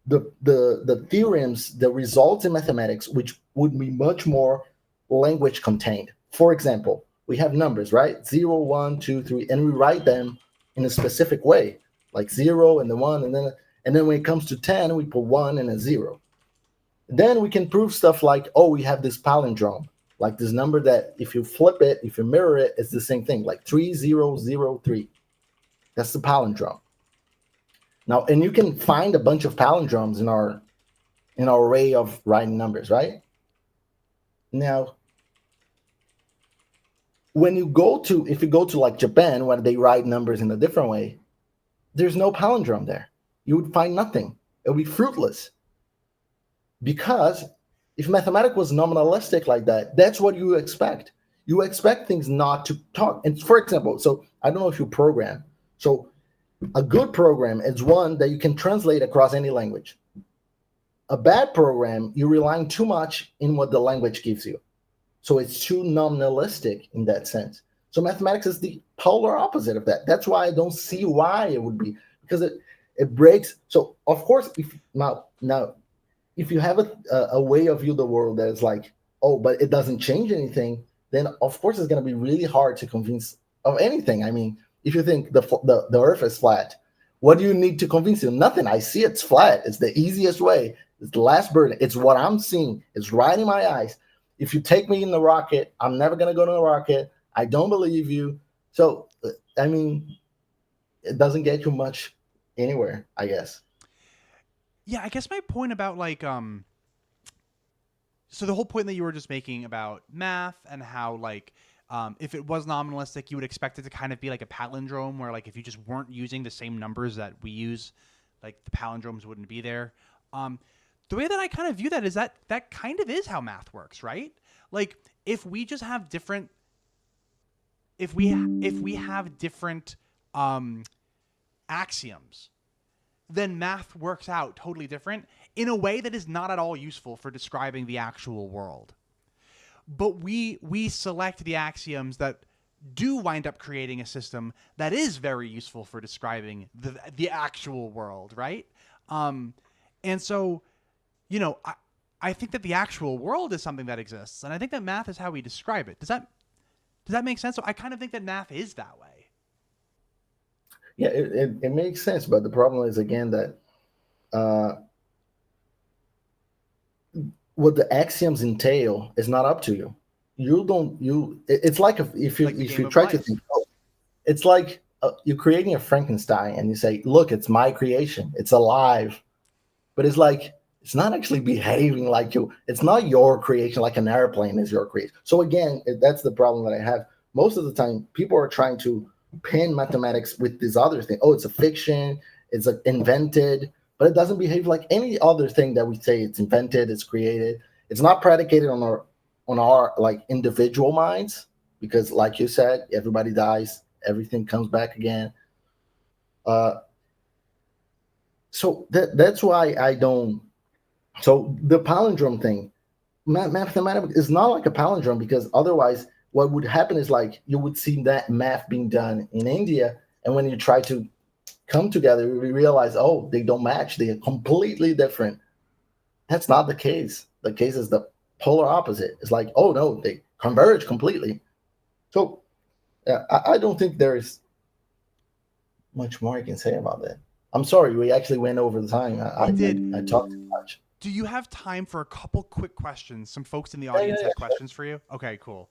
the theorems, the results in mathematics, which would be much more language contained. For example, we have numbers, right? 0, 1, 2, 3, and we write them in a specific way, like 0 and the 1, and then when it comes to 10, we put 1 and a 0. Then we can prove stuff like, oh, we have this palindrome, like this number that if you flip it, if you mirror it, it's the same thing, like 3003. That's the palindrome. Now, and you can find a bunch of palindromes in our array of writing numbers, right? Now, if you go to like Japan, where they write numbers in a different way, there's no palindrome there. You would find nothing. It would be fruitless. Because if mathematics was nominalistic like that, that's what you expect. You expect things not to talk. And for example, so I don't know if you program. So a good program is one that you can translate across any language. A bad program, you're relying too much in what the language gives you. So it's too nominalistic in that sense. So mathematics is the polar opposite of that. That's why I don't see why it would be, because it breaks. So of course, if now if you have a way of view the world that is like, oh, but it doesn't change anything, then of course it's going to be really hard to convince of anything. I mean, if you think the Earth is flat, what do you need to convince you? Nothing. I see it's flat. It's the easiest way. It's the last burden. It's what I'm seeing. It's right in my eyes. If you take me in the rocket, I'm never going to go to the rocket. I don't believe you. So, I mean, it doesn't get you much anywhere, I guess. Yeah, I guess my point about like so the whole point that you were just making about math and how like if it was nominalistic, you would expect it to kind of be like a palindrome where like if you just weren't using the same numbers that we use, like the palindromes wouldn't be there. The way that I kind of view that is that that kind of is how math works, right? Like if we just have different if we have different axioms, then math works out totally different in a way that is not at all useful for describing the actual world. But we select the axioms that do wind up creating a system that is very useful for describing the actual world, right? And so, I think that the actual world is something that exists, and I think that math is how we describe it. Does that make sense? So I kind of think that math is that way. Yeah, it makes sense. But the problem is, again, that uh, what the axioms entail is not up to you. You don't. It's like if It's you like the if game you of try to life. think, oh, it's like you're creating a Frankenstein, and you say, "Look, it's my creation. It's alive." But it's like it's not actually behaving like you. It's not your creation, like an airplane is your creation. So again, that's the problem that I have. Most of the time, people are trying to pin mathematics with this other thing. Oh, it's a fiction. It's invented, but it doesn't behave like any other thing that we say. It's invented. It's created. It's not predicated on our like individual minds, because, like you said, everybody dies. Everything comes back again. Uh, so that's why I don't. So the palindrome thing, mathematics is not like a palindrome, because otherwise, what would happen is, like, you would see that math being done in India, and when you try to come together, we realize, oh, they don't match. They are completely different. That's not the case. The case is the polar opposite. It's like, oh no, they converge completely. So I don't think there's much more I can say about that. I'm sorry, we actually went over the time. I, We I, did. I talked too much. Do you have time for a couple quick questions? Some folks in the Yeah, yeah, audience had yeah. questions for you. Okay, cool.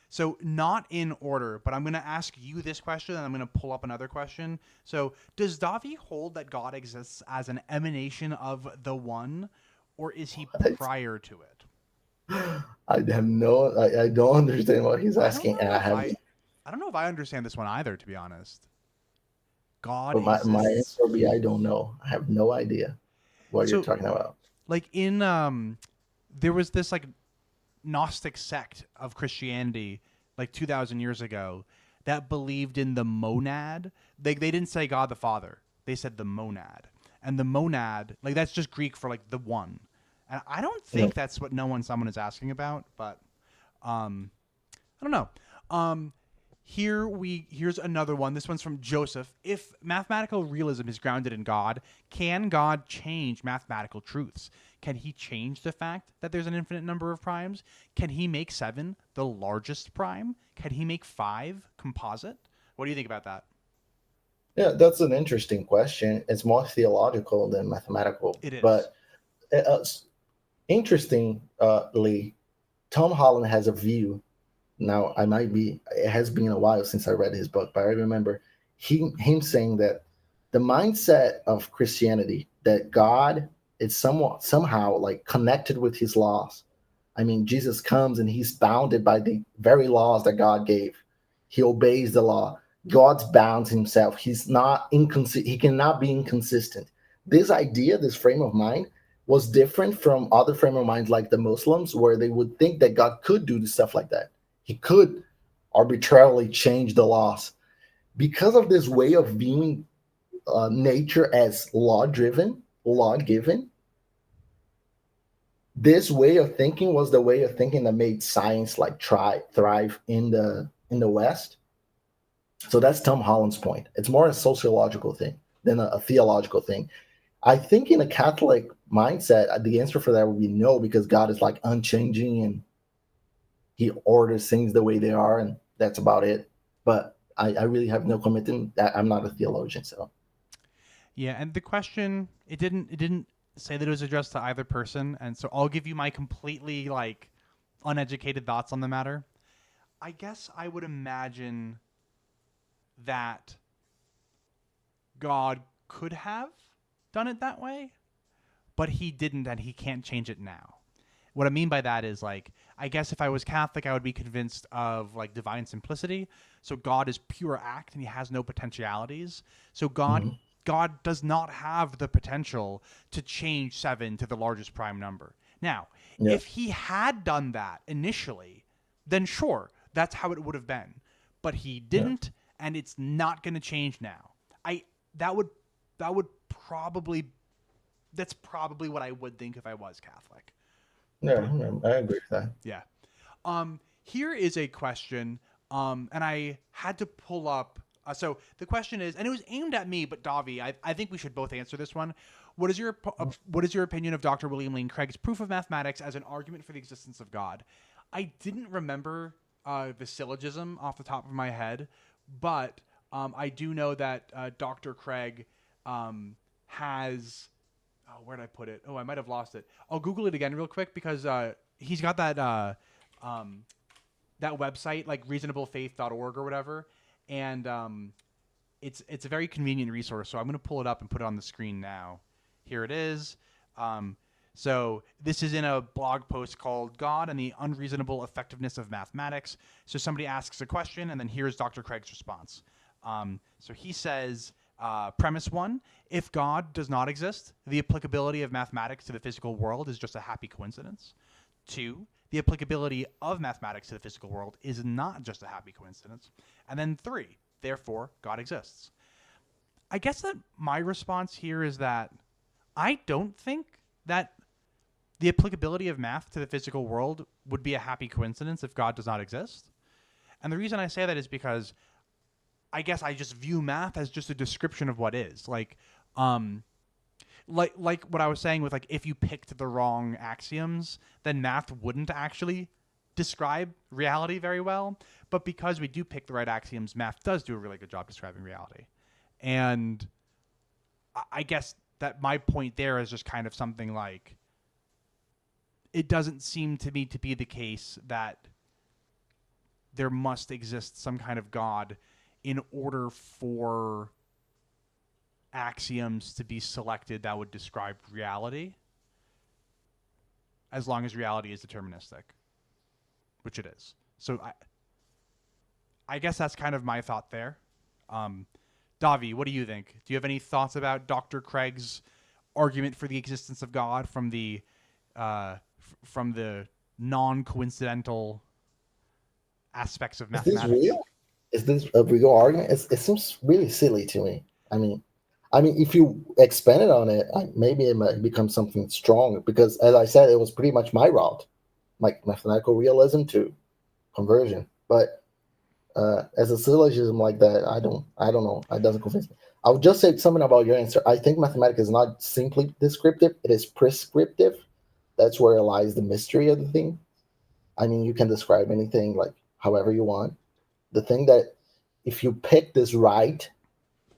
So not in order, but I'm going to ask you this question, and I'm going to pull up another question. So, does Davi hold that God exists as an emanation of the One, or is he prior to it? I have no. I don't understand what he's I don't asking, and know I if have. I, I don't know if I understand this one either, to be honest. God But my exists. answer would be I don't know. I have no idea what you're So talking about. like in there was this like Gnostic sect of Christianity like 2,000 years ago that believed in the monad. They didn't say God the Father. They said the monad. And the monad, like that's just Greek for like the one. And I don't Yeah. think that's what someone is asking about, but um I don't know. Um here's another one. This one's from Joseph. If mathematical realism is grounded in God, can God change mathematical truths? Can he change the fact that there's an infinite number of primes? Can he make 7 the largest prime? Can he make 5 composite? What do you think about that? Yeah, that's an interesting question. It's more theological than mathematical. It is. But interestingly, Tom Holland has a view. Now, I might be, it has been a while since I read his book, but I remember him saying that the mindset of Christianity, that God is somewhat, somehow like connected with his laws. I mean, Jesus comes and he's bounded by the very laws that God gave. He obeys the law. God's bound himself. He's not inconsistent. He cannot be inconsistent. This idea, this frame of mind, was different from other frame of minds like the Muslims, where they would think that God could do stuff like that. He could arbitrarily change the laws because of this way of viewing nature as law driven, law given. This way of thinking was the way of thinking that made science like thrive in the West. So that's Tom Holland's point. It's more a sociological thing than a theological thing. I think in a Catholic mindset, the answer for that would be no, because God is like unchanging and he orders things the way they are, and that's about it. But I really have no commitment. I'm not a theologian, so Yeah, and the question it didn't say that it was addressed to either person, and so I'll give you my completely like uneducated thoughts on the matter. I guess I would imagine that God could have done it that way, but he didn't and he can't change it now. What I mean by that is like I guess if I was Catholic, I would be convinced of like divine simplicity. So God is pure act and he has no potentialities. So mhm. God does not have the potential to change 7 to the largest prime number. Now, Yeah, if he had done that initially, then sure, that's how it would have been. But he yeah, didn't and it's not going to change now. I that would that would probably that's probably what I would think if I was Catholic. yeah. But I agree with that. yeah. Here is a question. And I had to pull up. So the question is, and it was aimed at me, but Davi, I think we should both answer this one. What is your opinion of Dr. William Lane Craig's proof of mathematics as an argument for the existence of God? I didn't remember the syllogism off the top of my head, but I do know that Dr. Craig has where did I put it? Oh, I might have lost it. I'll Google it again real quick because he's got um, that website like reasonablefaith.org or whatever, and it's a very convenient resource. So I'm going to pull it up and put it on the screen now. Here it is. Um, so this is in a blog post called "God and the Unreasonable Effectiveness of Mathematics." So somebody asks a question, and then here's Dr. Craig's response. So he says, premise one, if God does not exist, the applicability of mathematics to the physical world is just a happy coincidence. Two, the applicability of mathematics to the physical world is not just a happy coincidence. And then three, therefore, God exists. I guess that my response here is that I don't think that the applicability of math to the physical world would be a happy coincidence if God does not exist. And the reason I say that is because I guess I just view math as just a description of what is. Um, like what I was saying with like if you picked the wrong axioms, then math wouldn't actually describe reality very well. But because we do pick the right axioms, math does do a really good job describing reality. And I guess that my point there is just kind of something like it doesn't seem to me to be the case that there must exist some kind of God in order for axioms to be selected that would describe reality, as long as reality is deterministic, which it is. So I guess that's kind of my thought there. Davi, what do you think? Do you have any thoughts about Dr. Craig's argument for the existence of God from the non-coincidental aspects of Is this mathematics? real? Is this a real argument? It seems really silly to me. I mean, if you expanded on it, maybe it might become something strong. Because, as I said, it was pretty much my route, like mathematical realism to conversion. But as a syllogism like that, I don't know. It doesn't convince me. I would just say something about your answer. I think mathematics is not simply descriptive; it is prescriptive. That's where lies the mystery of the thing. You can describe anything like however you want. The thing that if you pick this right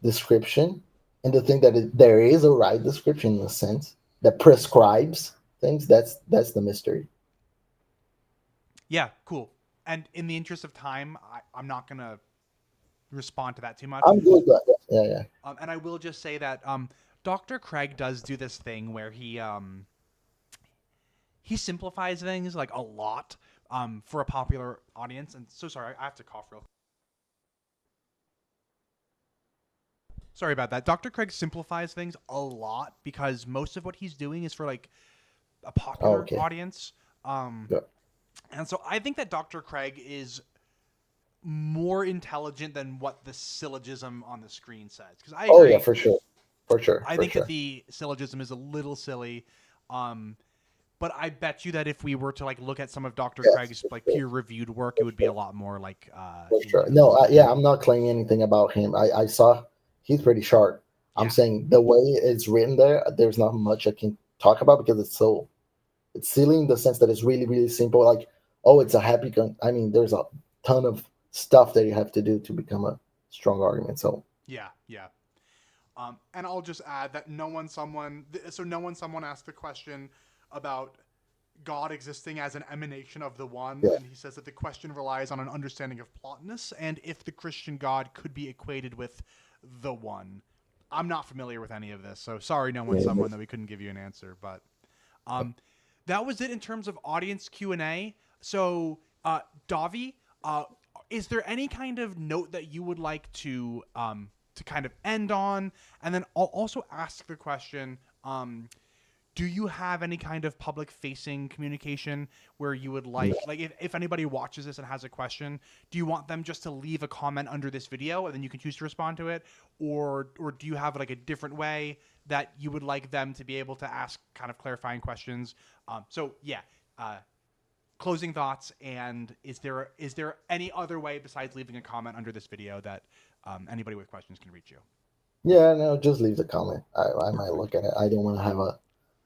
description, and the thing that there is a right description in a sense that prescribes things, that's the mystery. Yeah, cool. And in the interest of time, I'm not gonna respond to that too much. I'm good with that. Yeah, yeah. And I will just say that Dr. Craig does do this thing where he simplifies things like a lot for a popular audience. And so sorry, I have to cough real quick. Sorry about that. Dr. Craig simplifies things a lot because most of what he's doing is for like a Oh, popular okay. audience. Um, Good. and so I think that Dr. Craig is more intelligent than what the syllogism on the screen says. Because I Oh, yeah, agree. for sure. For sure. I For think that sure. the syllogism is a little silly. Um, but I bet you that if we were to like look at some of Dr. Yes, Craig's for like sure. peer reviewed work, it For would be a sure. lot more like For in sure. depth. No, yeah, I'm not claiming anything about him. I saw he's pretty sharp. I'm Yeah. saying the way it's written there, there's not much I can talk about because it's silly in the sense that it's really, really simple. Like, oh, it's a happy there's a ton of stuff that you have to do to become a strong argument. So, Yeah. Yeah. And I'll just add that no one someone asked the question about God existing as an emanation of the one, yeah, and he says that the question relies on an understanding of Plotinus and if the Christian God could be equated with the one. I'm not familiar with any of this, so sorry, no one, yeah. someone that we couldn't give you an answer, but um, that was it in terms of audience Q&A. So, Davi, is there any kind of note that you would like to kind of end on? And then I'll also ask the question, do you have any kind of public facing communication where you would like if anybody watches this and has a question, do you want them just to leave a comment under this video and then you can choose to respond to it, or do you have like a different way that you would like them to be able to ask kind of clarifying questions? So yeah, closing thoughts, and is there any other way besides leaving a comment under this video that anybody with questions can reach you? Yeah, no, just leave the comment. I might Perfect. look at it. I don't want to have a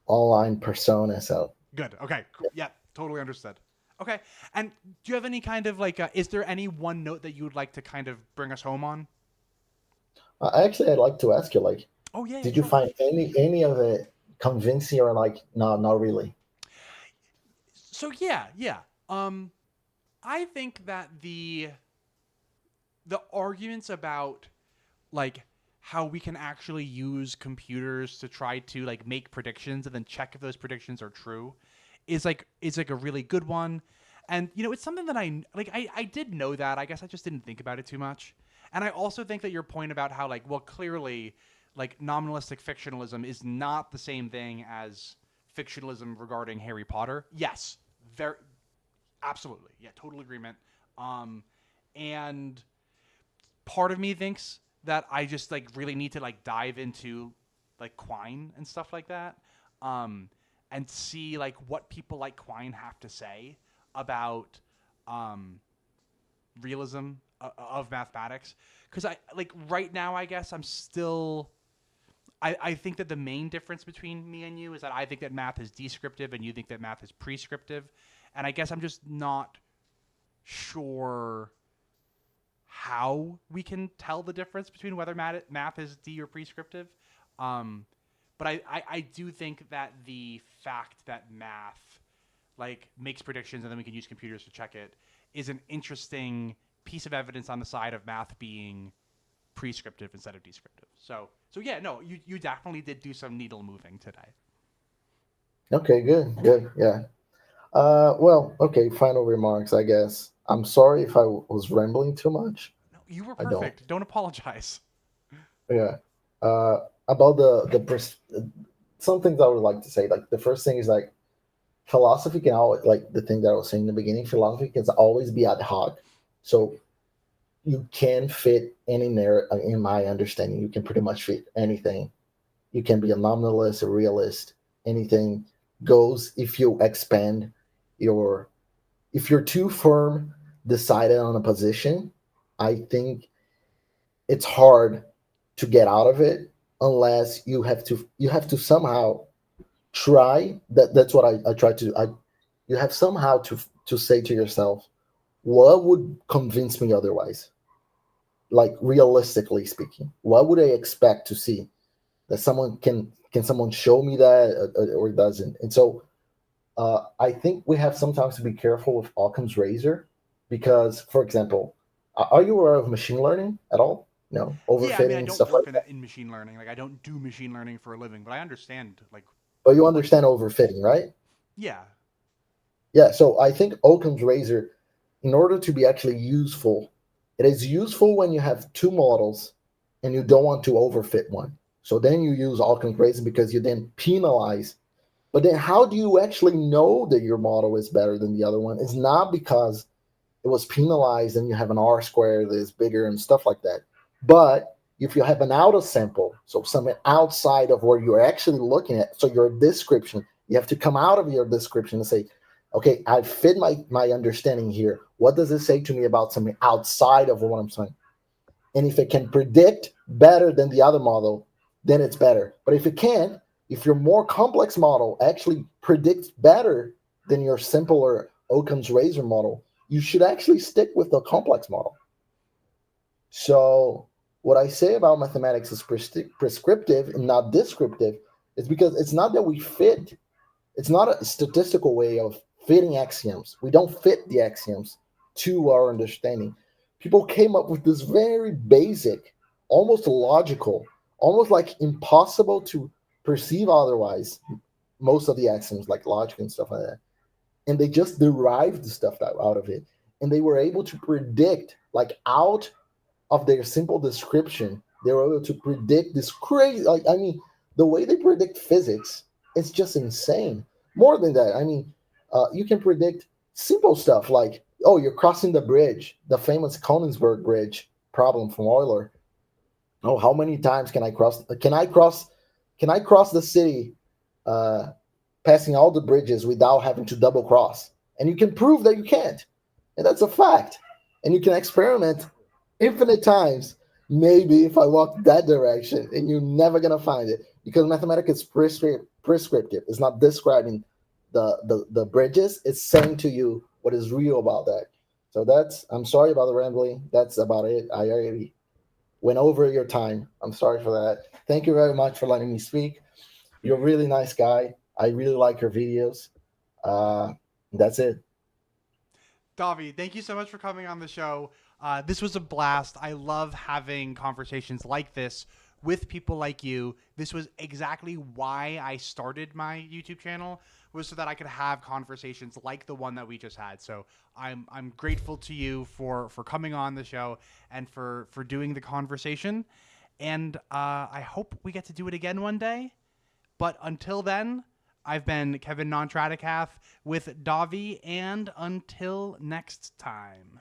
online persona. So, Good. Okay. Cool. Yeah. Totally understood. Okay. And do you have any kind of like, is there any one note that you would like to kind of bring us home on? actually, I'd like to ask you, like, Oh yeah, yeah, did you sure. find any of it convincing or like, no, not really? So yeah, yeah. Um, I think that the arguments about like how we can actually use computers to try to like make predictions and then check if those predictions are true is like a really good one. And it's something that I did know that. I guess I just didn't think about it too much. And I also think that your point about how like, well, clearly like nominalistic fictionalism is not the same thing as fictionalism regarding Harry Potter. Yes, very absolutely. Yeah, total agreement. Um and part of me thinks that I just like really need to like dive into like Quine and stuff like that, um, and see like what people like Quine have to say about um, realism of mathematics. Because I like right now, I guess I'm still. I think that the main difference between me and you is that I think that math is descriptive and you think that math is prescriptive, and I guess I'm just not sure how we can tell the difference between whether math is de or prescriptive. Um, but I do think that the fact that math like makes predictions and then we can use computers to check it is an interesting piece of evidence on the side of math being prescriptive instead of descriptive. So yeah, no, you definitely did do some needle moving today. Okay, good, good. Yeah. Well, okay, final remarks, I guess. I'm sorry if I was rambling too much. No, you were I don't. perfect. Don't apologize. Yeah. About some things I would like to say. Like the first thing is like philosophy can always, like the thing that I was saying in the beginning, philosophy can always be ad hoc. So you can fit any narrative. In my understanding, you can pretty much fit anything. You can be a nominalist, a realist, anything goes if you expand your, if you're too firm decided on a position. I think it's hard to get out of it unless you have to somehow try that's what I try to I you have somehow to say to yourself, what would convince me otherwise, like realistically speaking, what would I expect to see that someone can someone show me that, or doesn't. And so I think we have sometimes to be careful with Occam's razor, because for example, are you aware of machine learning at all? No, Yeah, I mean, I overfitting, don't stuff work like in that. in machine learning. Like, I don't do machine learning for a living, but I understand like But you what. understand overfitting, right? Yeah, Yeah, so I think Occam's razor, in order to be actually useful, it is useful when you have two models and you don't want to overfit one. So then you use Occam's razor because you then penalize. But then how do you actually know that your model is better than the other one? It's not because it was penalized and you have an R square that is bigger and stuff like that. But if you have an outer sample, so something outside of where you're actually looking at, so your description, you have to come out of your description and say, okay, I fit my understanding here. What does it say to me about something outside of what I'm saying? And if it can predict better than the other model, then it's better. But if it can't, if your more complex model actually predicts better than your simpler Occam's razor model, you should actually stick with the complex model. So what I say about mathematics is prescriptive and not descriptive is because it's not that we fit, it's not a statistical way of fitting axioms. We don't fit the axioms to our understanding. People came up with this very basic, almost logical, almost like impossible to perceive otherwise, most of the axioms like logic and stuff like that. And they just derived the stuff out of it. And they were able to predict, like out of their simple description, they were able to predict this crazy, like, I mean, the way they predict physics, it's just insane. More than that, I mean, you can predict simple stuff like, oh, you're crossing the bridge, the famous Konigsberg Bridge problem from Euler. Oh, how many times can I cross? Can I cross the city, uh, passing all the bridges without having to double cross? And you can prove that you can't, and that's a fact. And you can experiment infinite times. Maybe if I walk that direction, and you're never gonna find it because mathematics is prescriptive. It's not describing the bridges. It's saying to you what is real about that. So that's. I'm sorry about the rambling. That's about it. I already went over your time. I'm sorry for that. Thank you very much for letting me speak. You're a really nice guy. I really like your videos. Uh, that's it. Davi, thank you so much for coming on the show. This was a blast. I love having conversations like this with people like you. This was exactly why I started my YouTube channel, was so that I could have conversations like the one that we just had. So I'm grateful to you for coming on the show and for doing the conversation. And I hope we get to do it again one day. But until then, I've been Kevin Nontradicaf with Davi, and until next time.